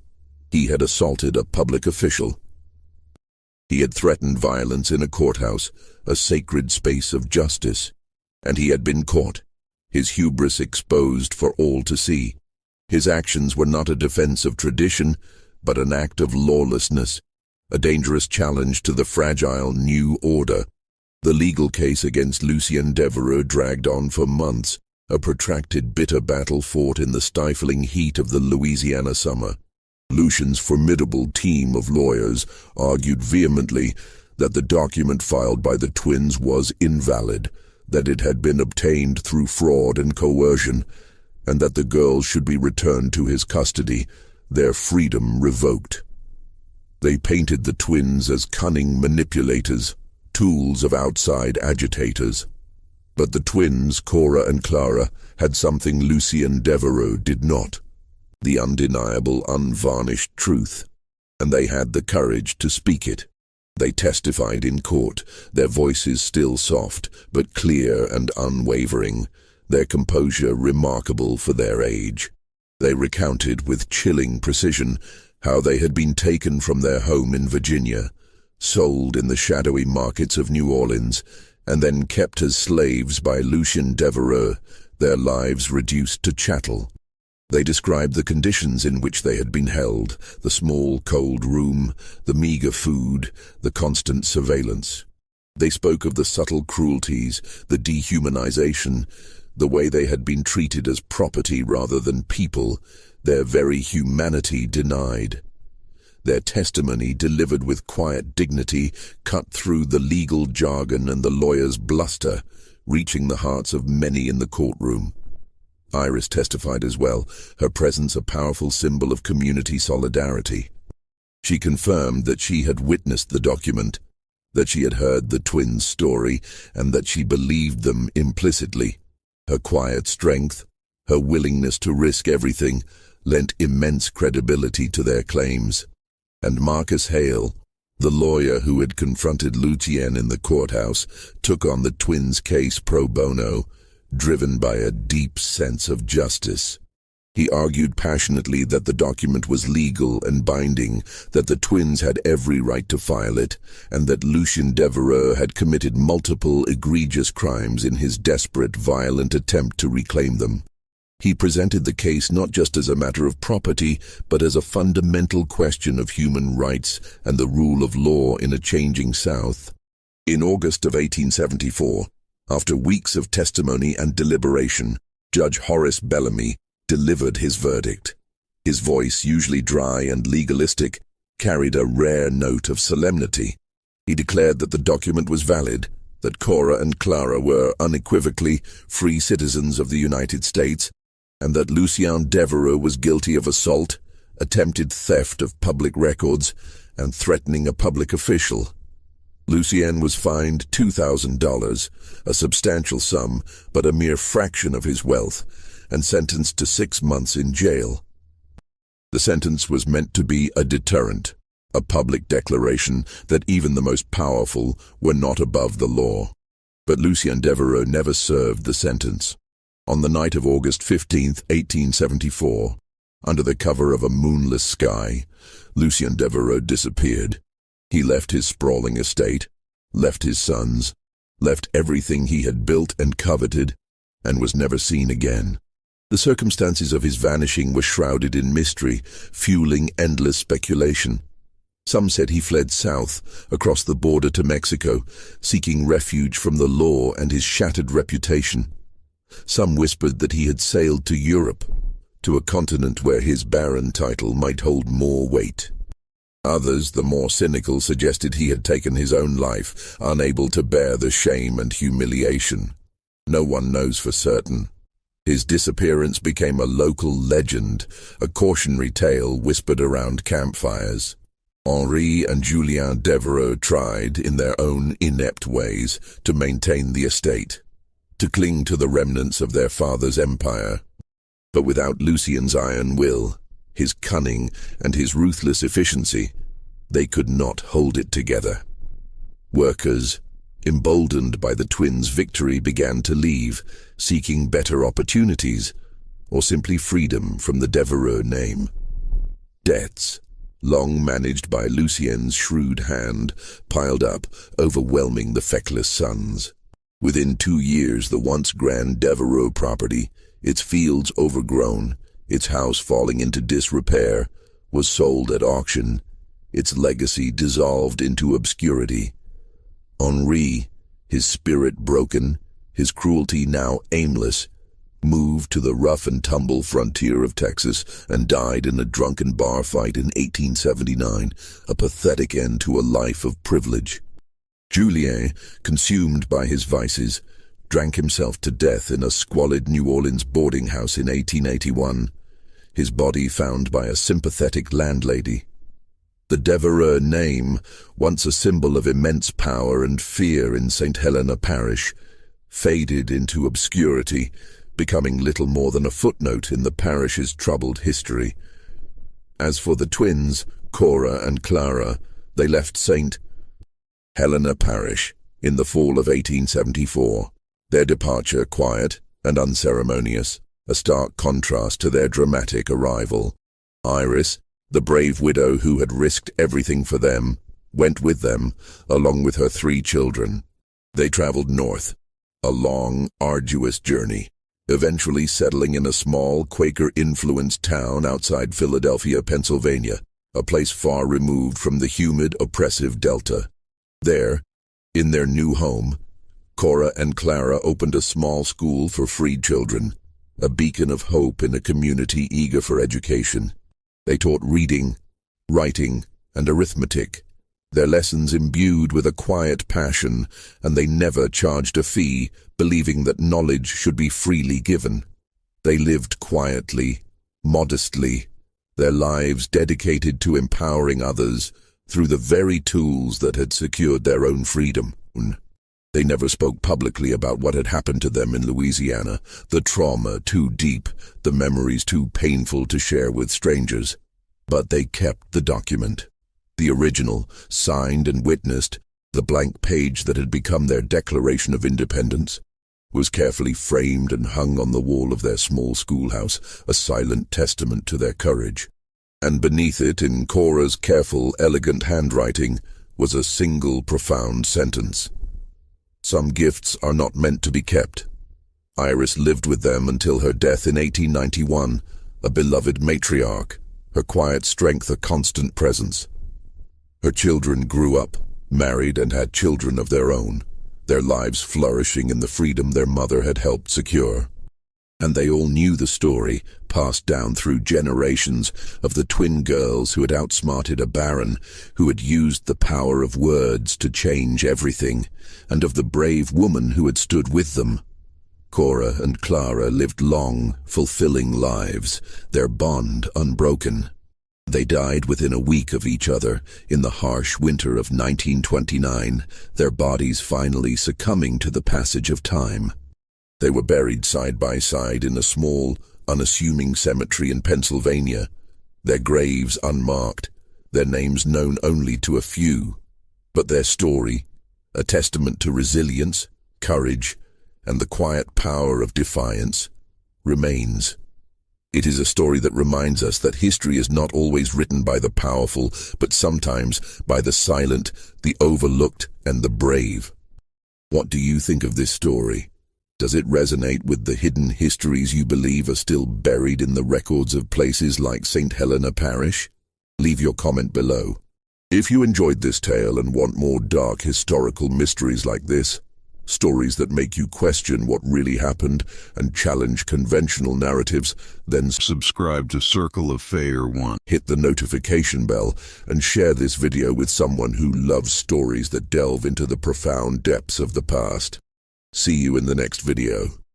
He had assaulted a public official. He had threatened violence in a courthouse, a sacred space of justice, and he had been caught, his hubris exposed for all to see. His actions were not a defense of tradition, but an act of lawlessness, a dangerous challenge to the fragile new order. The legal case against Lucien Devereaux dragged on for months, a protracted, bitter battle fought in the stifling heat of the Louisiana summer. Lucien's formidable team of lawyers argued vehemently that the document filed by the twins was invalid, that it had been obtained through fraud and coercion, and that the girls should be returned to his custody, their freedom revoked. They painted the twins as cunning manipulators, tools of outside agitators. But the twins, Cora and Clara, had something Lucien Devereaux did not: the undeniable, unvarnished truth, and they had the courage to speak it. They testified in court, their voices still soft, but clear and unwavering, their composure remarkable for their age. They recounted with chilling precision how they had been taken from their home in Virginia, sold in the shadowy markets of New Orleans, and then kept as slaves by Lucien Devereaux, their lives reduced to chattel. They described the conditions in which they had been held, the small, cold room, the meager food, the constant surveillance. They spoke of the subtle cruelties, the dehumanization, the way they had been treated as property rather than people, their very humanity denied. Their testimony, delivered with quiet dignity, cut through the legal jargon and the lawyer's bluster, reaching the hearts of many in the courtroom. Iris testified as well, her presence a powerful symbol of community solidarity. She confirmed that she had witnessed the document, that she had heard the twins' story, and that she believed them implicitly. Her quiet strength, her willingness to risk everything, lent immense credibility to their claims. And Marcus Hale, the lawyer who had confronted Lucien in the courthouse, took on the twins' case pro bono, driven by a deep sense of justice. He argued passionately that the document was legal and binding, that the twins had every right to file it, and that Lucien Devereaux had committed multiple egregious crimes in his desperate, violent attempt to reclaim them. He presented the case not just as a matter of property, but as a fundamental question of human rights and the rule of law in a changing South. In August of 1874, after weeks of testimony and deliberation, Judge Horace Bellamy delivered his verdict. His voice, usually dry and legalistic, carried a rare note of solemnity. He declared that the document was valid, that Cora and Clara were unequivocally free citizens of the United States, and that Lucien Devereux was guilty of assault, attempted theft of public records, and threatening a public official. Lucien was fined $2,000, a substantial sum, but a mere fraction of his wealth, and sentenced to 6 months in jail. The sentence was meant to be a deterrent, a public declaration that even the most powerful were not above the law. But Lucien Devereux never served the sentence. On the night of August 15, 1874, under the cover of a moonless sky, Lucien Devereux disappeared. He left his sprawling estate, left his sons, left everything he had built and coveted, and was never seen again. The circumstances of his vanishing were shrouded in mystery, fueling endless speculation. Some said he fled south, across the border to Mexico, seeking refuge from the law and his shattered reputation. Some whispered that he had sailed to Europe, to a continent where his barren title might hold more weight. Others, the more cynical, suggested he had taken his own life, unable to bear the shame and humiliation. No one knows for certain. His disappearance became a local legend, a cautionary tale whispered around campfires. Henri and Julien Devereux tried, in their own inept ways, to maintain the estate, to cling to the remnants of their father's empire. But without Lucien's iron will, his cunning, and his ruthless efficiency, they could not hold it together. Workers, emboldened by the twins' victory, began to leave, seeking better opportunities, or simply freedom from the Devereux name. Debts, long managed by Lucien's shrewd hand, piled up, overwhelming the feckless sons. Within 2 years, the once grand Devereux property, its fields overgrown, its house falling into disrepair, was sold at auction, its legacy dissolved into obscurity. Henri, his spirit broken, his cruelty now aimless, moved to the rough-and-tumble frontier of Texas and died in a drunken bar fight in 1879, a pathetic end to a life of privilege. Julien, consumed by his vices, drank himself to death in a squalid New Orleans boarding house in 1881, his body found by a sympathetic landlady. The Devereux name, once a symbol of immense power and fear in St. Helena Parish, faded into obscurity, becoming little more than a footnote in the parish's troubled history. As for the twins, Cora and Clara, they left St. Helena Parish in the fall of 1874, their departure quiet and unceremonious, a stark contrast to their dramatic arrival. Iris, the brave widow who had risked everything for them, went with them, along with her 3 children. They traveled north, a long, arduous journey, eventually settling in a small, Quaker-influenced town outside Philadelphia, Pennsylvania, a place far removed from the humid, oppressive Delta. There, in their new home, Cora and Clara opened a small school for freed children, a beacon of hope in a community eager for education. They taught reading, writing, and arithmetic, their lessons imbued with a quiet passion, and they never charged a fee, believing that knowledge should be freely given. They lived quietly, modestly, their lives dedicated to empowering others through the very tools that had secured their own freedom. They never spoke publicly about what had happened to them in Louisiana, the trauma too deep, the memories too painful to share with strangers. But they kept the document. The original, signed and witnessed, the blank page that had become their Declaration of Independence, was carefully framed and hung on the wall of their small schoolhouse, a silent testament to their courage. And beneath it, in Cora's careful, elegant handwriting, was a single profound sentence. Some gifts are not meant to be kept. Iris lived with them until her death in 1891, a beloved matriarch, her quiet strength a constant presence. Her children grew up, married, and had children of their own, their lives flourishing in the freedom their mother had helped secure. And they all knew the story, passed down through generations, of the twin girls who had outsmarted a baron, who had used the power of words to change everything, and of the brave woman who had stood with them. Cora and Clara lived long, fulfilling lives, their bond unbroken. They died within a week of each other, in the harsh winter of 1929, their bodies finally succumbing to the passage of time. They were buried side by side in a small, unassuming cemetery in Pennsylvania, their graves unmarked, their names known only to a few. But their story, a testament to resilience, courage, and the quiet power of defiance, remains. It is a story that reminds us that history is not always written by the powerful, but sometimes by the silent, the overlooked, and the brave. What do you think of this story? Does it resonate with the hidden histories you believe are still buried in the records of places like St. Helena Parish? Leave your comment below. If you enjoyed this tale and want more dark historical mysteries like this, stories that make you question what really happened and challenge conventional narratives, then Subscribe to Circle of Fire 1. Hit the notification bell and share this video with someone who loves stories that delve into the profound depths of the past. See you in the next video.